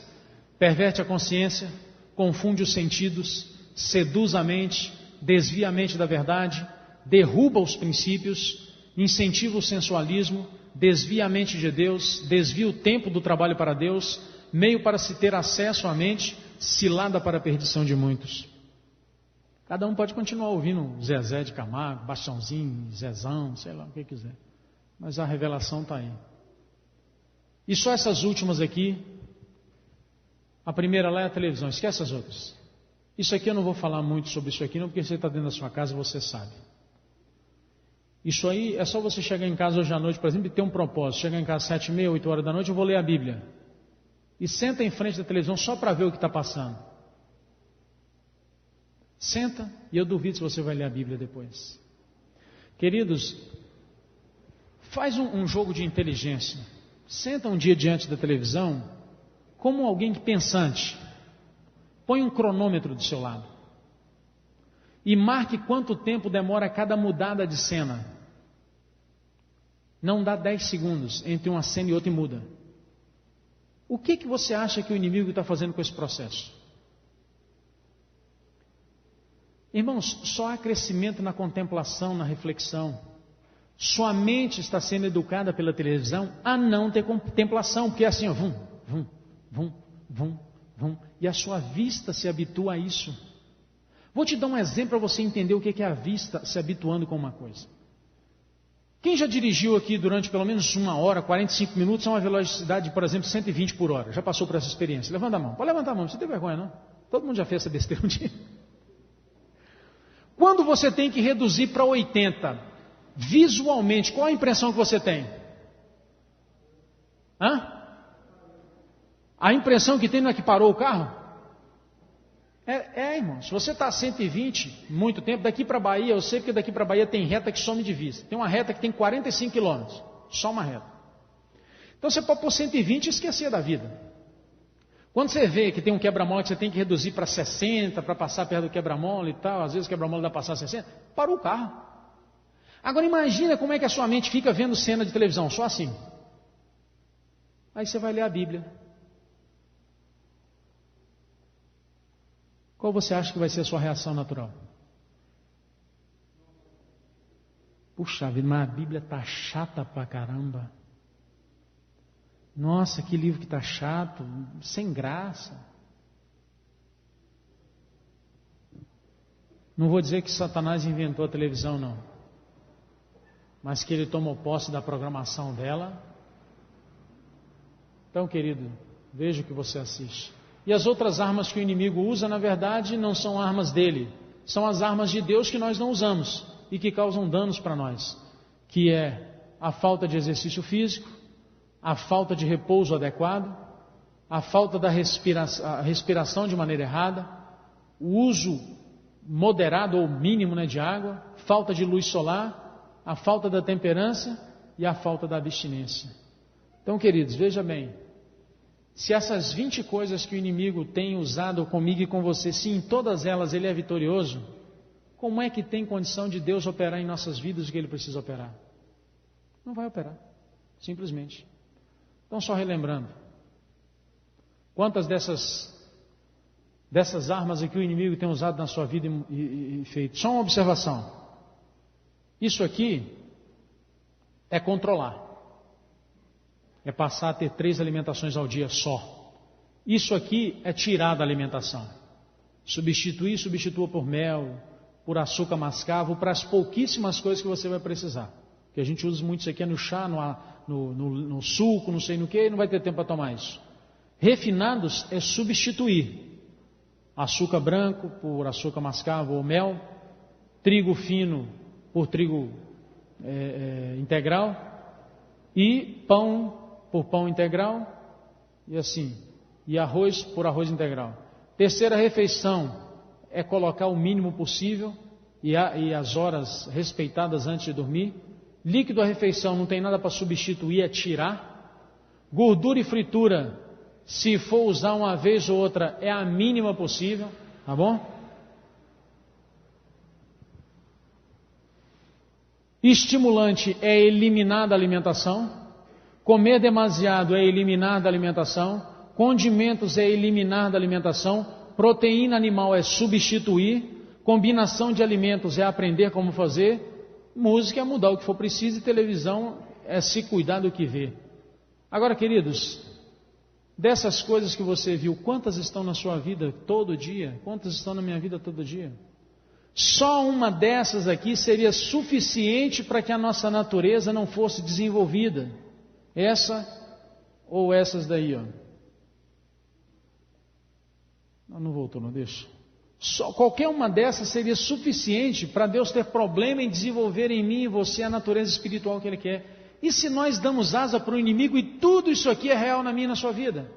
perverte a consciência, confunde os sentidos, seduz a mente, desvia a mente da verdade, derruba os princípios, incentiva o sensualismo, desvia a mente de Deus, desvia o tempo do trabalho para Deus, meio para se ter acesso à mente, cilada para a perdição de muitos. Cada um pode continuar ouvindo Zezé de Camargo, Bastiãozinho, Zezão, sei lá o que quiser, mas a revelação está aí. E só essas últimas aqui. A primeira lá é a televisão, esquece as outras. Isso aqui eu não vou falar muito sobre isso aqui não, porque você está dentro da sua casa e você sabe. Isso aí é só você chegar em casa hoje à noite, por exemplo, e ter um propósito. Chegar em casa às 7h30, 8 horas da noite, eu vou ler a Bíblia. E senta em frente da televisão só para ver o que está passando. Senta e eu duvido se você vai ler a Bíblia depois. Queridos, faz um jogo de inteligência. Senta um dia diante da televisão como alguém pensante. Põe um cronômetro do seu lado. E marque quanto tempo demora cada mudada de cena. Não dá 10 segundos entre uma cena e outra e muda. O que você acha que o inimigo está fazendo com esse processo? Irmãos, só há crescimento na contemplação, na reflexão. Sua mente está sendo educada pela televisão a não ter contemplação, porque é assim, ó, vum, vum, vum, vum, vum, e a sua vista se habitua a isso. Vou te dar um exemplo para você entender o que é a vista se habituando com uma coisa. Quem já dirigiu aqui durante pelo menos 1 hora, 45 minutos a uma velocidade, por exemplo, 120 por hora? Já passou por essa experiência? Levanta a mão. Pode levantar a mão, não precisa ter vergonha não. Todo mundo já fez essa besteira um dia. Quando você tem que reduzir para 80, visualmente, qual a impressão que você tem? A impressão que tem não é que parou o carro? Irmão, se você está a 120, muito tempo, daqui para Bahia, eu sei porque daqui para Bahia tem reta que some de vista. Tem uma reta que tem 45 quilômetros, só uma reta. Então você pode pôr 120 e esquecer da vida. Quando você vê que tem um quebra-mola que você tem que reduzir para 60, para passar perto do quebra-mola e tal, às vezes o quebra-mola dá para passar 60, parou o carro. Agora imagina como é que a sua mente fica vendo cena de televisão, só assim. Aí você vai ler a Bíblia. Qual você acha que vai ser a sua reação natural? Puxa vida, mas a Bíblia está chata pra caramba. Nossa, que livro que está chato, sem graça. Não vou dizer que Satanás inventou a televisão, não. Mas que ele tomou posse da programação dela. Então, querido, veja o que você assiste. E as outras armas que o inimigo usa, na verdade, não são armas dele. São as armas de Deus que nós não usamos e que causam danos para nós. Que é a falta de exercício físico, a falta de repouso adequado, a falta da respiração de maneira errada, o uso moderado ou mínimo de água, falta de luz solar, a falta da temperança e a falta da abstinência. Então, queridos, veja bem. Se essas 20 coisas que o inimigo tem usado comigo e com você, se em todas elas ele é vitorioso, como é que tem condição de Deus operar em nossas vidas o que ele precisa operar? Não vai operar, simplesmente. Então, só relembrando, quantas dessas armas aqui o inimigo tem usado na sua vida e feito? Só uma observação. Isso aqui é controlar. É passar a ter 3 alimentações ao dia só. Isso aqui é tirar da alimentação. Substitua por mel, por açúcar mascavo, para as pouquíssimas coisas que você vai precisar. Que a gente usa muito isso aqui no chá, no suco, não sei no que, e não vai ter tempo para tomar isso. Refinados é substituir. Açúcar branco por açúcar mascavo ou mel, trigo fino por trigo integral e pão por pão integral, e assim, e arroz por arroz integral. Terceira refeição é colocar o mínimo possível e as horas respeitadas antes de dormir. Líquido à refeição não tem nada para substituir, é tirar. Gordura e fritura, se for usar uma vez ou outra, é a mínima possível, tá bom? Estimulante é eliminar da alimentação. Comer demasiado é eliminar da alimentação. Condimentos é eliminar da alimentação. Proteína animal é substituir. Combinação de alimentos é aprender como fazer. Música é mudar o que for preciso. E televisão é se cuidar do que vê. Agora, queridos, dessas coisas que você viu, quantas estão na sua vida todo dia? Quantas estão na minha vida todo dia? Só uma dessas aqui seria suficiente para que a nossa natureza não fosse desenvolvida. Essa ou essas daí, ó. Não voltou, não deixa. Qualquer uma dessas seria suficiente para Deus ter problema em desenvolver em mim e você a natureza espiritual que Ele quer. E se nós damos asa para o inimigo e tudo isso aqui é real na minha e na sua vida?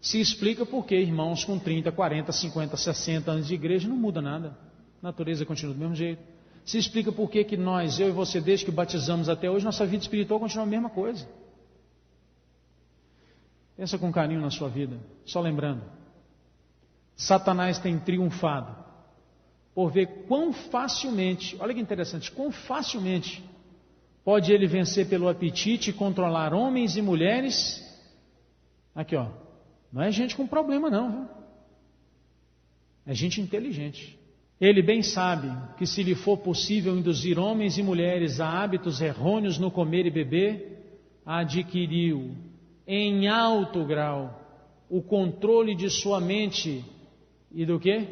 Se explica por que irmãos com 30, 40, 50, 60 anos de igreja não muda nada. A natureza continua do mesmo jeito. Se explica por que nós, eu e você, desde que batizamos até hoje, nossa vida espiritual continua a mesma coisa. Pensa com carinho na sua vida. Só lembrando, Satanás tem triunfado por ver quão facilmente, olha que interessante, quão facilmente pode ele vencer pelo apetite e controlar homens e mulheres. Aqui, ó. Não é gente com problema não, viu? É gente inteligente. Ele bem sabe que se lhe for possível induzir homens e mulheres a hábitos errôneos no comer e beber, adquiriu em alto grau o controle de sua mente e do quê?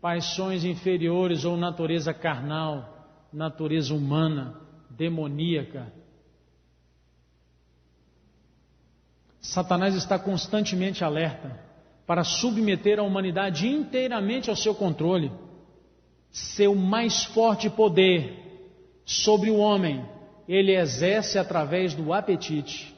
Paixões inferiores ou natureza carnal, natureza humana, demoníaca. Satanás está constantemente alerta para submeter a humanidade inteiramente ao seu controle. Seu mais forte poder sobre o homem, ele exerce através do apetite.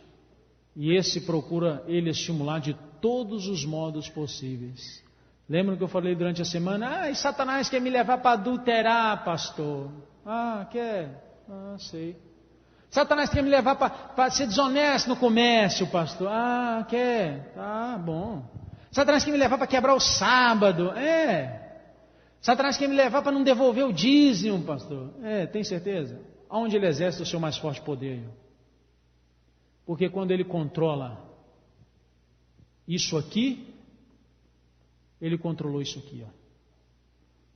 E esse procura ele estimular de todos os modos possíveis. Lembra que eu falei durante a semana? Satanás quer me levar para adulterar, pastor. Quer? Sei. Satanás quer me levar para ser desonesto no comércio, pastor. Quer? Tá bom. Satanás quer me levar para quebrar o sábado. Satanás quer me levar para não devolver o dízimo, pastor. Tem certeza? Aonde ele exerce o seu mais forte poder? Porque quando ele controla isso aqui, ele controlou isso aqui, ó.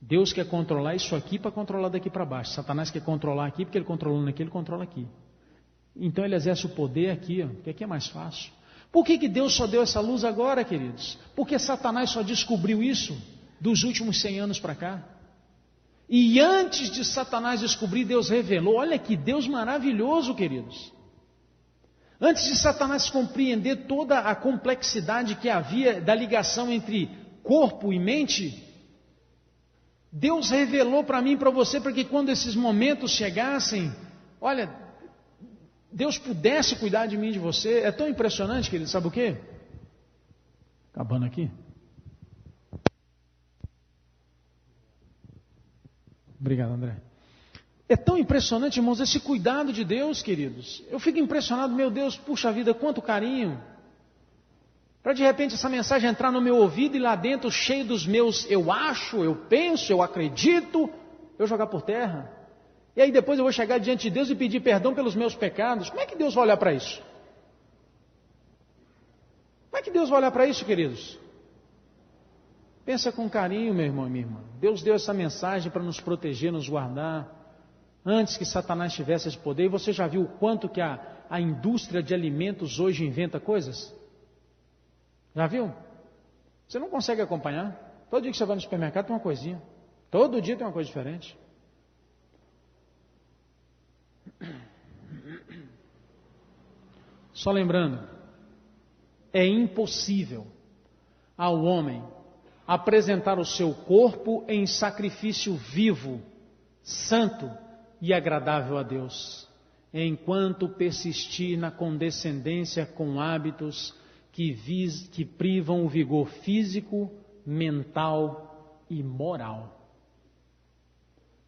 Deus quer controlar isso aqui para controlar daqui para baixo. Satanás quer controlar aqui porque ele controlando aqui, ele controla aqui. Então ele exerce o poder aqui, ó, porque aqui é mais fácil. Por que Deus só deu essa luz agora, queridos? Porque Satanás só descobriu isso dos últimos 100 anos para cá. E antes de Satanás descobrir, Deus revelou. Olha que Deus maravilhoso, queridos. Antes de Satanás compreender toda a complexidade que havia da ligação entre corpo e mente, Deus revelou para mim e para você, para que quando esses momentos chegassem, olha, Deus pudesse cuidar de mim e de você. É tão impressionante, querido, sabe o quê? Acabando aqui. Obrigado, André. É tão impressionante, irmãos, esse cuidado de Deus, queridos. Eu fico impressionado, meu Deus, puxa vida, quanto carinho. Para de repente essa mensagem entrar no meu ouvido e lá dentro, cheio dos meus eu acho, eu penso, eu acredito, eu jogar por terra. E aí depois eu vou chegar diante de Deus e pedir perdão pelos meus pecados. Como é que Deus vai olhar para isso? Como é que Deus vai olhar para isso, queridos? Pensa com carinho, meu irmão e minha irmã. Deus deu essa mensagem para nos proteger, nos guardar, antes que Satanás tivesse esse poder. E você já viu o quanto que a indústria de alimentos hoje inventa coisas? Já viu? Você não consegue acompanhar. Todo dia que você vai no supermercado tem uma coisinha. Todo dia tem uma coisa diferente. Só lembrando, é impossível ao homem apresentar o seu corpo em sacrifício vivo, santo e agradável a Deus, enquanto persistir na condescendência com hábitos que privam o vigor físico, mental e moral.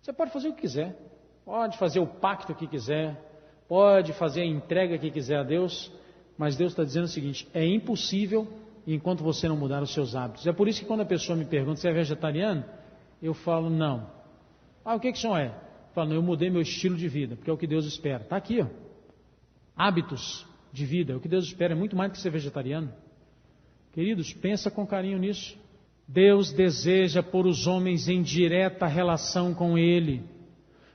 Você pode fazer o que quiser, pode fazer o pacto que quiser, pode fazer a entrega que quiser a Deus, mas Deus está dizendo o seguinte: é impossível enquanto você não mudar os seus hábitos. É por isso que quando a pessoa me pergunta se é vegetariano, eu falo não. Ah, o que o senhor é? Fala, não, eu mudei meu estilo de vida, porque é o que Deus espera. Está aqui, ó. Hábitos de vida, o que Deus espera é muito mais do que ser vegetariano. Queridos, pensa com carinho nisso. Deus deseja pôr os homens em direta relação com Ele.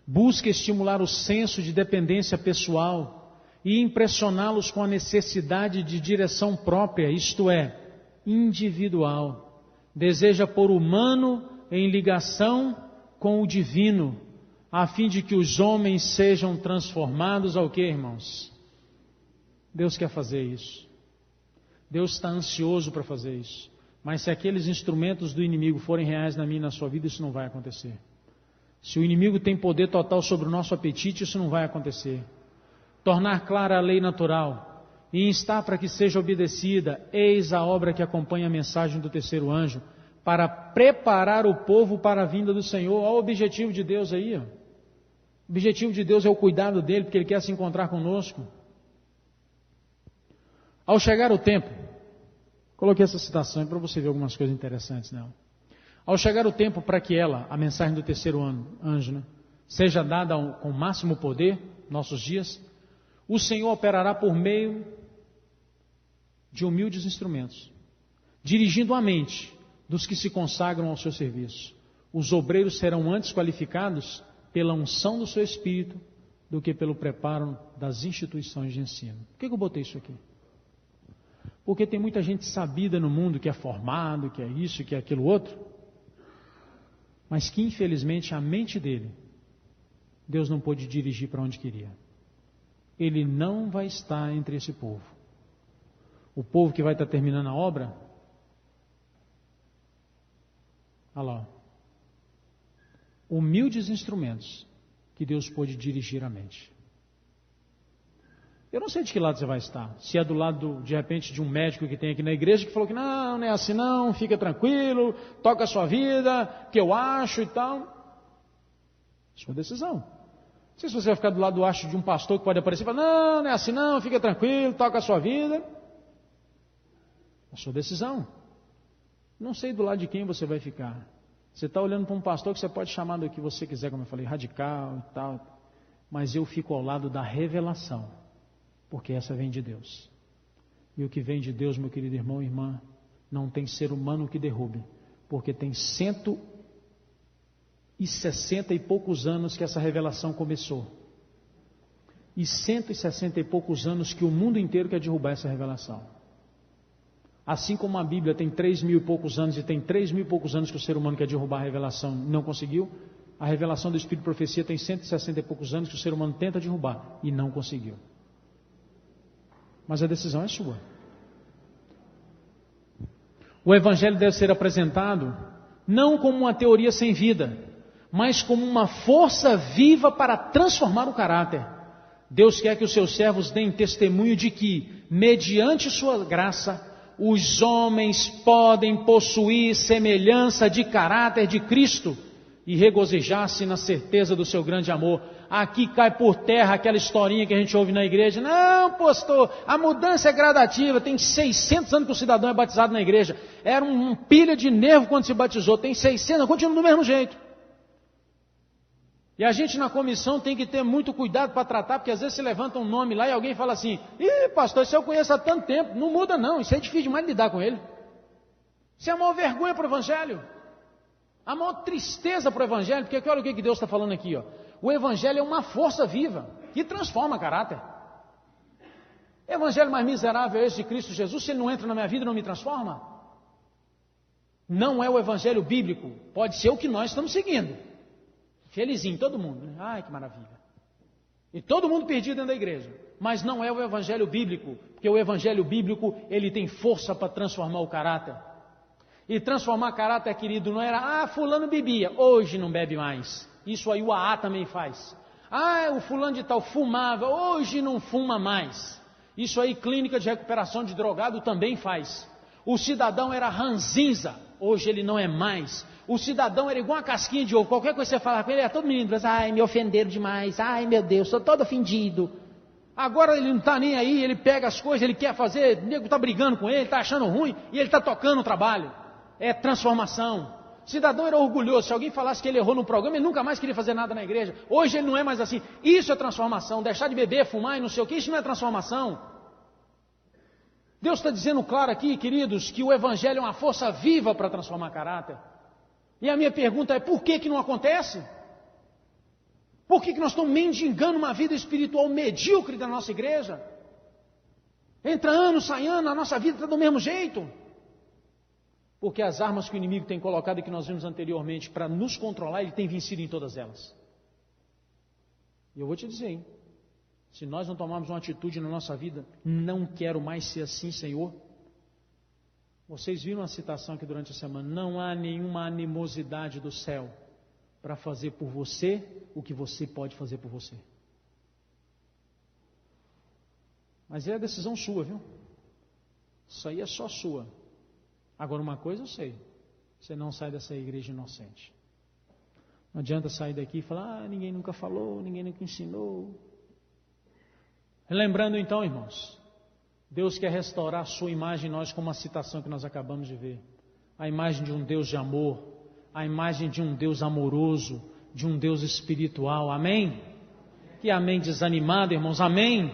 Busca estimular o senso de dependência pessoal e impressioná-los com a necessidade de direção própria, isto é, individual. Deseja pôr o humano em ligação com o divino, a fim de que os homens sejam transformados ao quê, irmãos? Deus quer fazer isso. Deus está ansioso para fazer isso. Mas se aqueles instrumentos do inimigo forem reais na minha e na sua vida, isso não vai acontecer. Se o inimigo tem poder total sobre o nosso apetite, isso não vai acontecer. Tornar clara a lei natural e instar para que seja obedecida, eis a obra que acompanha a mensagem do terceiro anjo, para preparar o povo para a vinda do Senhor. Olha o objetivo de Deus aí. Ó. O objetivo de Deus é o cuidado dele, porque Ele quer se encontrar conosco. Ao chegar o tempo, coloquei essa citação para você ver algumas coisas interessantes nela. Ao chegar o tempo para que ela, a mensagem do terceiro anjo, né, seja dada com o máximo poder, nossos dias, o Senhor operará por meio de humildes instrumentos, dirigindo a mente dos que se consagram ao seu serviço. Os obreiros serão antes qualificados pela unção do seu espírito do que pelo preparo das instituições de ensino. Por que eu botei isso aqui? Porque tem muita gente sabida no mundo que é formado, que é isso, que é aquilo outro, mas que infelizmente a mente dele, Deus não pôde dirigir para onde queria. Ele não vai estar entre esse povo. O povo que vai estar terminando a obra, olha lá, humildes instrumentos que Deus pôde dirigir a mente. Eu não sei de que lado você vai estar. Se é do lado, de repente, de um médico que tem aqui na igreja que falou que não é assim não, fica tranquilo, toca a sua vida, que eu acho e tal. Sua decisão. Não sei se você vai ficar do lado do acho de um pastor que pode aparecer e falar, não é assim não, fica tranquilo, toca a sua vida. É sua decisão. Não sei do lado de quem você vai ficar. Você está olhando para um pastor que você pode chamar do que você quiser, como eu falei, radical e tal. Mas eu fico ao lado da revelação. Porque essa vem de Deus. E o que vem de Deus, meu querido irmão e irmã, não tem ser humano que derrube. Porque tem 160 e poucos anos que essa revelação começou. E 160 e poucos anos que o mundo inteiro quer derrubar essa revelação. Assim como a Bíblia tem 3.000 e poucos anos, e tem 3.000 e poucos anos que o ser humano quer derrubar a revelação e não conseguiu, a revelação do Espírito de Profecia tem 160 e poucos anos que o ser humano tenta derrubar e não conseguiu. Mas a decisão é sua. O Evangelho deve ser apresentado não como uma teoria sem vida, mas como uma força viva para transformar o caráter. Deus quer que os seus servos deem testemunho de que, mediante sua graça, os homens podem possuir semelhança de caráter de Cristo e regozijar-se na certeza do seu grande amor. Aqui cai por terra aquela historinha que a gente ouve na igreja. Não, pastor, a mudança é gradativa. Tem 600 anos que o cidadão é batizado na igreja. Era um pilha de nervo quando se batizou. Tem 600, continua do mesmo jeito. E a gente na comissão tem que ter muito cuidado para tratar, porque às vezes se levanta um nome lá e alguém fala assim, ih, pastor, isso eu conheço há tanto tempo. Não muda não, isso é difícil demais de lidar com ele. Isso é a maior vergonha para o Evangelho. A maior tristeza para o Evangelho, porque olha o que Deus está falando aqui, ó. O Evangelho é uma força viva que transforma caráter. Evangelho mais miserável é esse de Cristo Jesus, se ele não entra na minha vida e não me transforma? Não é o Evangelho bíblico, pode ser o que nós estamos seguindo. Felizinho, todo mundo, né? Ai, que maravilha. E todo mundo perdido dentro da igreja. Mas não é o Evangelho bíblico, porque o Evangelho bíblico, ele tem força para transformar o caráter. E transformar caráter, querido, não era, fulano bebia, hoje não bebe mais. Isso aí o AA também faz. O fulano de tal fumava, hoje não fuma mais. Isso aí clínica de recuperação de drogado também faz. O cidadão era ranzinza, hoje ele não é mais. O cidadão era igual uma casquinha de ovo, qualquer coisa que você falar com ele, é todo menino, me ofenderam demais, meu Deus, estou todo ofendido. Agora ele não está nem aí, ele pega as coisas, ele quer fazer, o nego está brigando com ele, está achando ruim, e ele está tocando o trabalho. É transformação. Cidadão era orgulhoso. Se alguém falasse que ele errou no programa, ele nunca mais queria fazer nada na igreja. Hoje ele não é mais assim. Isso é transformação. Deixar de beber, fumar e não sei o que, isso não é transformação. Deus está dizendo claro aqui, queridos, que o Evangelho é uma força viva para transformar caráter. E a minha pergunta é, por que não acontece? Por que nós estamos mendigando uma vida espiritual medíocre da nossa igreja? Entra ano, sai ano, a nossa vida está do mesmo jeito. Porque as armas que o inimigo tem colocado e que nós vimos anteriormente para nos controlar, ele tem vencido em todas elas. E eu vou te dizer, hein? Se nós não tomarmos uma atitude na nossa vida, não quero mais ser assim, Senhor. Vocês viram a citação aqui durante a semana, não há nenhuma animosidade do céu para fazer por você o que você pode fazer por você. Mas é a decisão sua, viu? Isso aí é só sua. Agora uma coisa eu sei, você não sai dessa igreja inocente. Não adianta sair daqui e falar, ninguém nunca falou, ninguém nunca ensinou. Lembrando então, irmãos, Deus quer restaurar a sua imagem em nós como a citação que nós acabamos de ver. A imagem de um Deus de amor, a imagem de um Deus amoroso, de um Deus espiritual, amém? Que amém desanimado, irmãos, amém?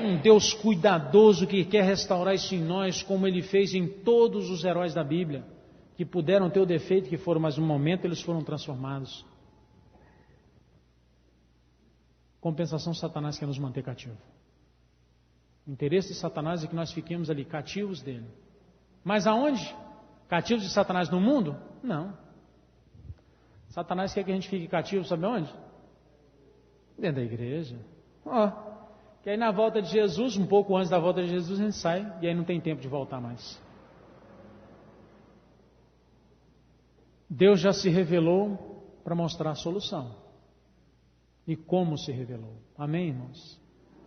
Um Deus cuidadoso que quer restaurar isso em nós, como Ele fez em todos os heróis da Bíblia, que puderam ter o defeito que foram, mas no momento eles foram transformados. Compensação, Satanás quer nos manter cativos. O interesse de Satanás é que nós fiquemos ali, cativos dele. Mas aonde? Cativos de Satanás no mundo? Não. Satanás quer que a gente fique cativo, sabe onde? Dentro da igreja. Que aí na volta de Jesus, um pouco antes da volta de Jesus, a gente sai e aí não tem tempo de voltar mais. Deus já se revelou para mostrar a solução. E como se revelou. Amém, irmãos?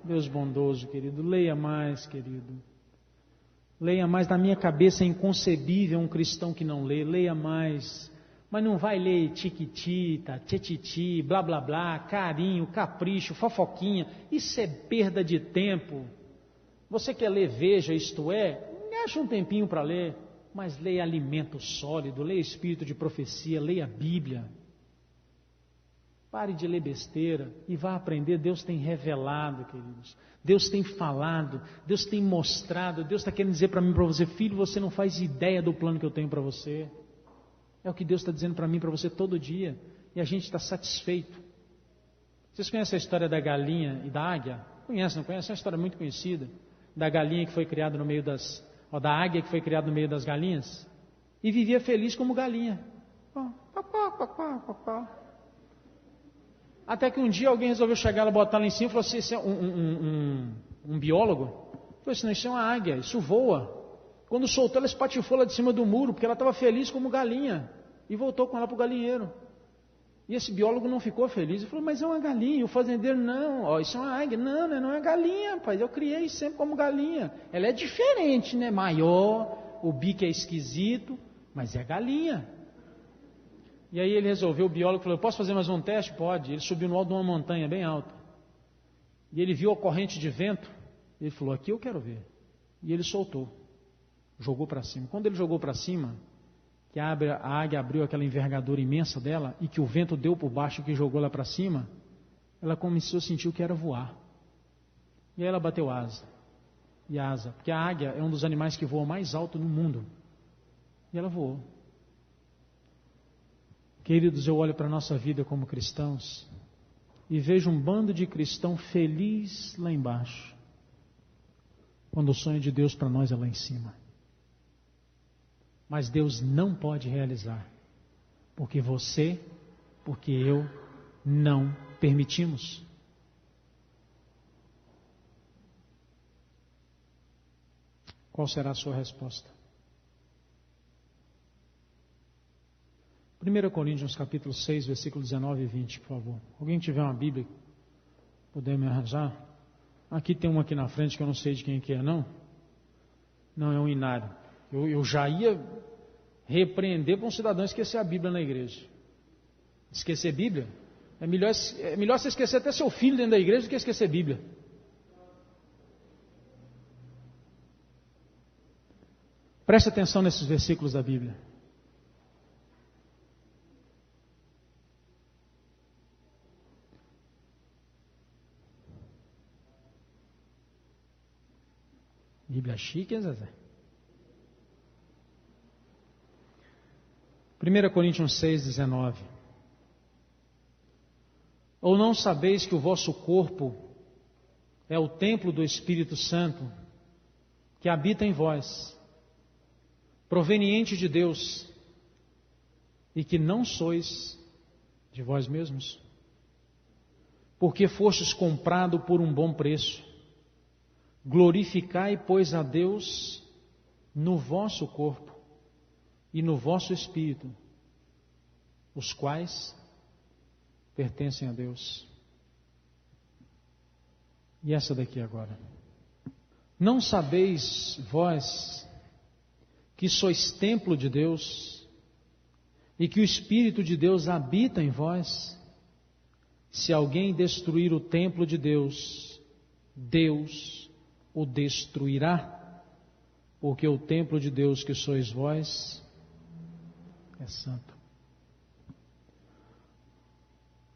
Deus bondoso, querido. Leia mais, querido. Leia mais. Na minha cabeça é inconcebível um cristão que não lê. Leia mais. Mas não vai ler tiquitita, tchititi, blá blá blá, carinho, capricho, fofoquinha. Isso é perda de tempo. Você quer ler Veja, isto é, acha um tempinho para ler, mas leia alimento sólido, leia espírito de profecia, leia a Bíblia. Pare de ler besteira e vá aprender. Deus tem revelado, queridos. Deus tem falado, Deus tem mostrado, Deus está querendo dizer para mim e para você, filho, você não faz ideia do plano que eu tenho para você. É o que Deus está dizendo para mim e para você todo dia. E a gente está satisfeito. Vocês conhecem a história da galinha e da águia? Conhecem, não conhecem? É uma história muito conhecida. Da galinha que foi criada no meio das... da águia que foi criada no meio das galinhas. E vivia feliz como galinha. Até que um dia alguém resolveu chegar lá, botar lá em cima e falou assim, esse é um biólogo? Falou assim, não, isso é uma águia, isso voa. Quando soltou, ela espatifou lá de cima do muro, porque ela estava feliz como galinha. E voltou com ela para o galinheiro. E esse biólogo não ficou feliz. Ele falou, mas é uma galinha. E o fazendeiro, não, isso é uma águia. Não é galinha, rapaz. Eu criei sempre como galinha. Ela é diferente, né? Maior, o bico é esquisito, mas é galinha. E aí ele resolveu, o biólogo falou, eu posso fazer mais um teste? Pode. Ele subiu no alto de uma montanha bem alta. E ele viu a corrente de vento. Ele falou, aqui eu quero ver. E ele soltou. Jogou para cima. Quando ele jogou para cima, que a águia abriu aquela envergadura imensa dela e que o vento deu por baixo que jogou lá para cima, ela começou a sentir o que era voar. E aí ela bateu asa. E asa, porque a águia é um dos animais que voa mais alto no mundo. E ela voou. Queridos, eu olho para a nossa vida como cristãos e vejo um bando de cristão feliz lá embaixo, quando o sonho de Deus para nós é lá em cima. Mas Deus não pode realizar, porque você, porque eu não permitimos. Qual será a sua resposta? 1 Coríntios capítulo 6, versículo 19 e 20, por favor. Alguém tiver uma Bíblia, puder me arranjar? Aqui tem uma aqui na frente que eu não sei de quem que é, não? Não, é um Inário. Eu já ia repreender para um cidadão esquecer a Bíblia na igreja. Esquecer Bíblia? É melhor você esquecer até seu filho dentro da igreja do que esquecer Bíblia. Preste atenção nesses versículos da Bíblia. Bíblia chique, Zezé. 1 Coríntios 6,19. Ou não sabeis que o vosso corpo é o templo do Espírito Santo, que habita em vós, proveniente de Deus, e que não sois de vós mesmos? Porque fostes comprado por um bom preço. Glorificai, pois, a Deus no vosso corpo e no vosso espírito, os quais pertencem a Deus. E essa daqui agora. Não sabeis vós que sois templo de Deus e que o Espírito de Deus habita em vós? Se alguém destruir o templo de Deus, Deus o destruirá, porque o templo de Deus que sois vós é santo.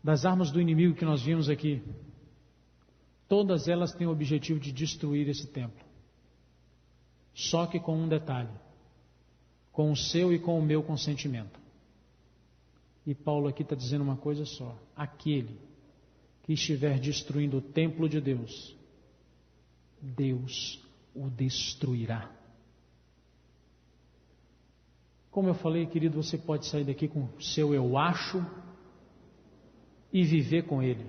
Das armas do inimigo que nós vimos aqui, todas elas têm o objetivo de destruir esse templo. Só que com um detalhe: com o seu e com o meu consentimento. E Paulo aqui está dizendo uma coisa só: aquele que estiver destruindo o templo de Deus, Deus o destruirá. Como eu falei, querido, você pode sair daqui com o seu eu acho e viver com ele,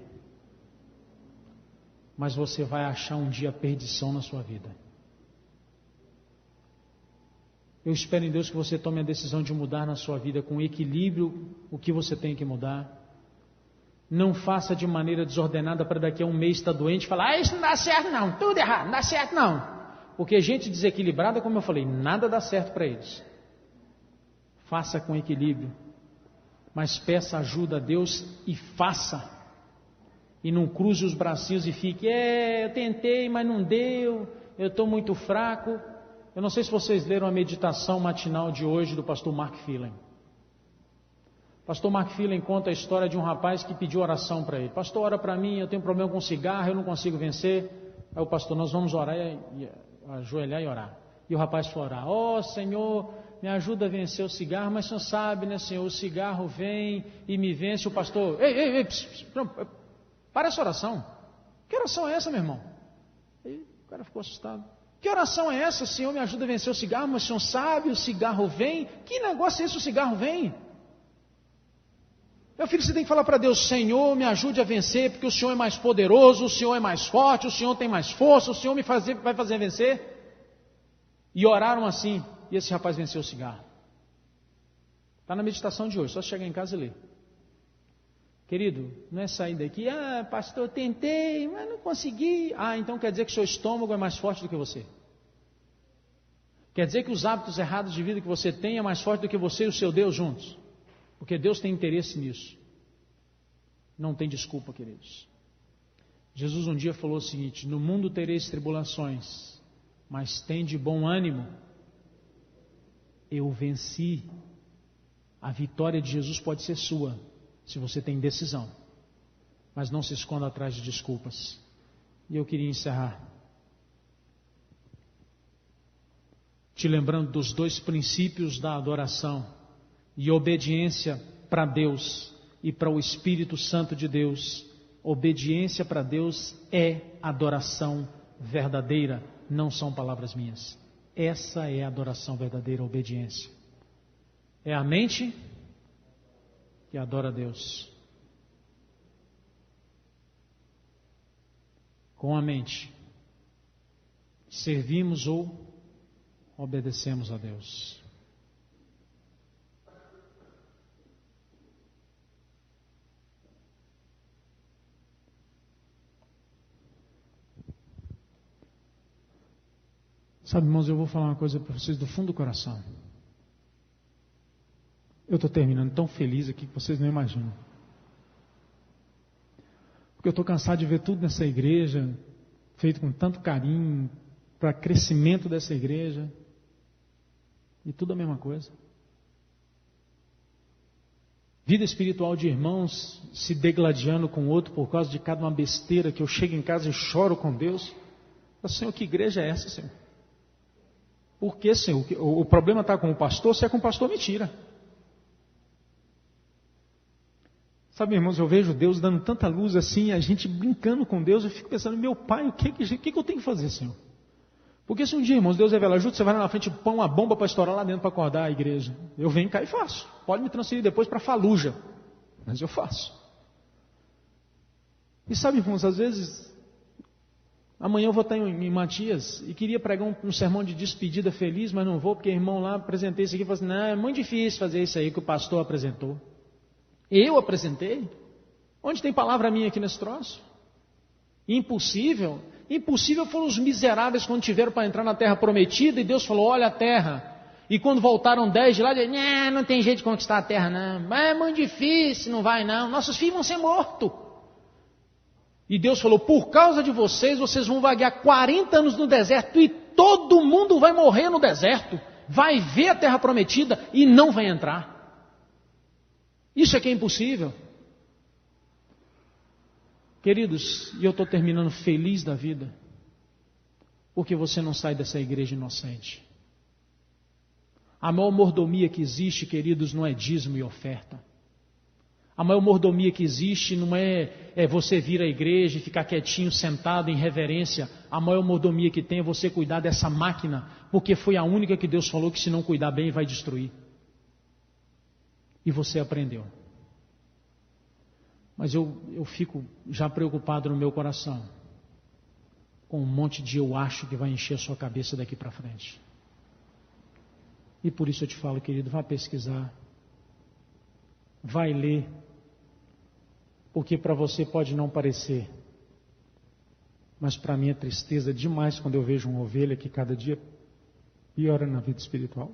mas você vai achar um dia perdição na sua vida. Eu espero em Deus que você tome a decisão de mudar na sua vida com equilíbrio o que você tem que mudar. Não faça de maneira desordenada para daqui a um mês estar doente e falar: isso não dá certo não, tudo errado, não dá certo não. Porque gente desequilibrada, como eu falei, nada dá certo para eles. Faça com equilíbrio, mas peça ajuda a Deus e faça. E não cruze os bracinhos e fique: eu tentei, mas não deu, eu estou muito fraco. Eu não sei se vocês leram a meditação matinal de hoje do pastor Mark Phelan. Pastor Mark Phelan conta a história de um rapaz que pediu oração para ele. Pastor, ora para mim, eu tenho problema com cigarro, eu não consigo vencer. Aí o pastor: nós vamos orar e ajoelhar e orar. E o rapaz foi orar: Senhor, me ajuda a vencer o cigarro, mas o senhor sabe, né, Senhor, o cigarro vem e me vence. O pastor: ei, para essa oração. Que oração é essa, meu irmão? E o cara ficou assustado. Que oração é essa? Senhor, me ajuda a vencer o cigarro, mas o senhor sabe, o cigarro vem. Que negócio é esse, o cigarro vem? Meu filho, você tem que falar para Deus: Senhor, me ajude a vencer, porque o Senhor é mais poderoso, o Senhor é mais forte, o Senhor tem mais força, o Senhor vai fazer vencer. E oraram assim, e esse rapaz venceu o cigarro. Está na meditação de hoje, só chegar em casa e ler. Querido, não é sair daqui: pastor, eu tentei, mas não consegui. Então quer dizer que o seu estômago é mais forte do que você. Quer dizer que os hábitos errados de vida que você tem é mais forte do que você e o seu Deus juntos. Porque Deus tem interesse nisso. Não tem desculpa, queridos. Jesus um dia falou o seguinte: no mundo tereis tribulações, mas tende bom ânimo. Eu venci. A vitória de Jesus pode ser sua, se você tem decisão. Mas não se esconda atrás de desculpas. E eu queria encerrar te lembrando dos dois princípios da adoração e obediência para Deus e para o Espírito Santo de Deus. Obediência para Deus é adoração verdadeira, não são palavras minhas. Essa é a adoração verdadeira, a obediência. É a mente que adora a Deus. Com a mente, servimos ou obedecemos a Deus. Sabe, irmãos, eu vou falar uma coisa para vocês do fundo do coração. Eu estou terminando tão feliz aqui que vocês não imaginam. Porque eu estou cansado de ver tudo nessa igreja, feito com tanto carinho, para crescimento dessa igreja, e tudo a mesma coisa. Vida espiritual de irmãos se degladiando com o outro por causa de cada uma besteira que eu chego em casa e choro com Deus. Senhor, que igreja é essa, Senhor? Porque, Senhor, o problema está com o pastor, se é com o pastor, me tira. Sabe, irmãos, eu vejo Deus dando tanta luz assim, a gente brincando com Deus, eu fico pensando, meu pai, o que eu tenho que fazer, Senhor? Porque se um dia, irmãos, Deus revela, ajuda, você vai lá na frente e põe uma bomba para estourar lá dentro para acordar a igreja. Eu venho cá e faço. Pode me transferir depois para Faluja, mas eu faço. E sabe, irmãos, às vezes, amanhã eu vou estar em Matias e queria pregar um sermão de despedida feliz, mas não vou, porque irmão lá apresentei isso aqui e falou assim, não, é muito difícil fazer isso aí que o pastor apresentou. Eu apresentei? Onde tem palavra minha aqui nesse troço? Impossível. Impossível foram os miseráveis quando tiveram para entrar na terra prometida e Deus falou, olha a terra. E quando voltaram 10 de lá, não tem jeito de conquistar a terra não. É muito difícil, não vai não. Nossos filhos vão ser mortos. E Deus falou, por causa de vocês vão vaguear 40 anos no deserto e todo mundo vai morrer no deserto. Vai ver a terra prometida e não vai entrar. Isso é que é impossível. Queridos, e eu estou terminando feliz da vida, porque você não sai dessa igreja inocente. A maior mordomia que existe, queridos, não é dízimo e oferta. A maior mordomia que existe não é você vir à igreja e ficar quietinho, sentado em reverência. A maior mordomia que tem é você cuidar dessa máquina, porque foi a única que Deus falou que se não cuidar bem vai destruir. E você aprendeu. Mas eu fico já preocupado no meu coração com um monte de eu acho que vai encher a sua cabeça daqui para frente. E por isso eu te falo, querido, vá pesquisar, vai ler, porque para você pode não parecer, mas para mim é tristeza demais quando eu vejo uma ovelha que cada dia piora na vida espiritual.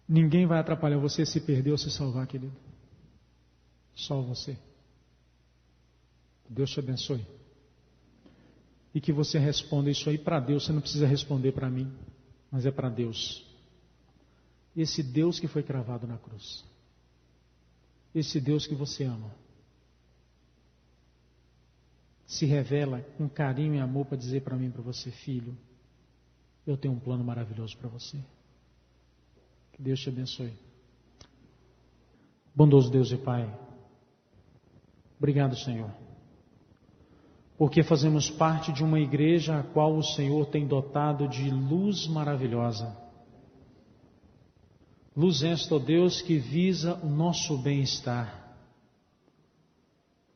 Ninguém vai atrapalhar você se perder ou se salvar, querido. Só você. Deus te abençoe. E que você responda isso aí para Deus. Você não precisa responder para mim, mas é para Deus. Esse Deus que foi cravado na cruz. Esse Deus que você ama. Se revela com carinho e amor para dizer para mim e para você, filho, eu tenho um plano maravilhoso para você. Que Deus te abençoe. Bondoso Deus e Pai, obrigado, Senhor, porque fazemos parte de uma igreja a qual o Senhor tem dotado de luz maravilhosa. Luz esta, ó Deus, que visa o nosso bem-estar,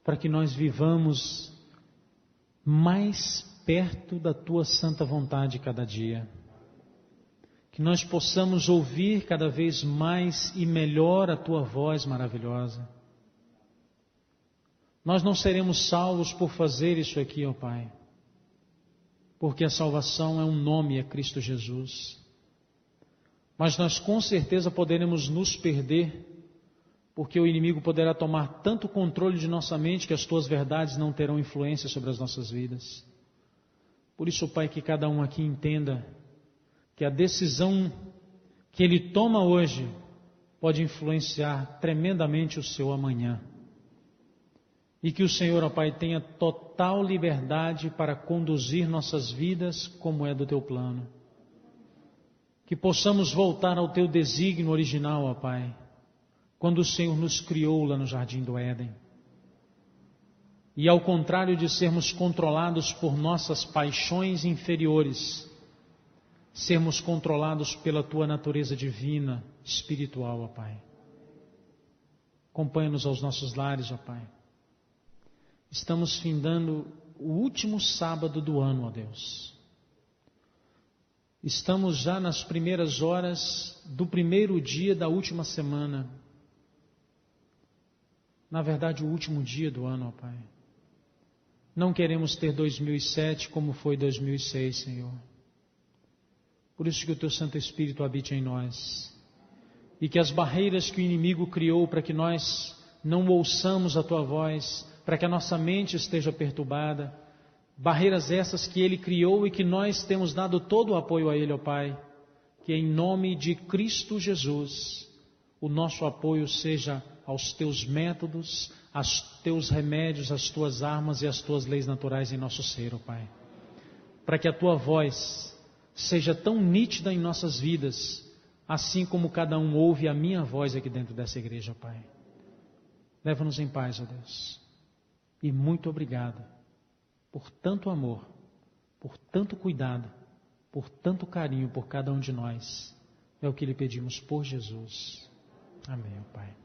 para que nós vivamos mais perto da Tua santa vontade cada dia. Que nós possamos ouvir cada vez mais e melhor a Tua voz maravilhosa. Nós não seremos salvos por fazer isso aqui, ó Pai, porque a salvação é um nome, é Cristo Jesus. Mas nós com certeza poderemos nos perder, porque o inimigo poderá tomar tanto controle de nossa mente que as Tuas verdades não terão influência sobre as nossas vidas. Por isso, Pai, que cada um aqui entenda que a decisão que ele toma hoje pode influenciar tremendamente o seu amanhã. E que o Senhor, ó Pai, tenha total liberdade para conduzir nossas vidas como é do Teu plano. Que possamos voltar ao Teu desígnio original, ó Pai, quando o Senhor nos criou lá no Jardim do Éden. E ao contrário de sermos controlados por nossas paixões inferiores, sermos controlados pela Tua natureza divina, espiritual, ó Pai. Acompanha-nos aos nossos lares, ó Pai. Estamos findando o último sábado do ano, ó Deus. Estamos já nas primeiras horas do primeiro dia da última semana. Na verdade, o último dia do ano, ó Pai. Não queremos ter 2007 como foi 2006, Senhor. Por isso que o Teu Santo Espírito habite em nós. E que as barreiras que o inimigo criou para que nós não ouçamos a Tua voz, para que a nossa mente esteja perturbada, barreiras essas que Ele criou e que nós temos dado todo o apoio a Ele, ó Pai, que em nome de Cristo Jesus, o nosso apoio seja aos Teus métodos, aos Teus remédios, às Tuas armas e às Tuas leis naturais em nosso ser, ó Pai. Para que a Tua voz seja tão nítida em nossas vidas, assim como cada um ouve a minha voz aqui dentro dessa igreja, Pai. Leva-nos em paz, ó Deus. E muito obrigado por tanto amor, por tanto cuidado, por tanto carinho por cada um de nós. É o que lhe pedimos por Jesus. Amém, Pai.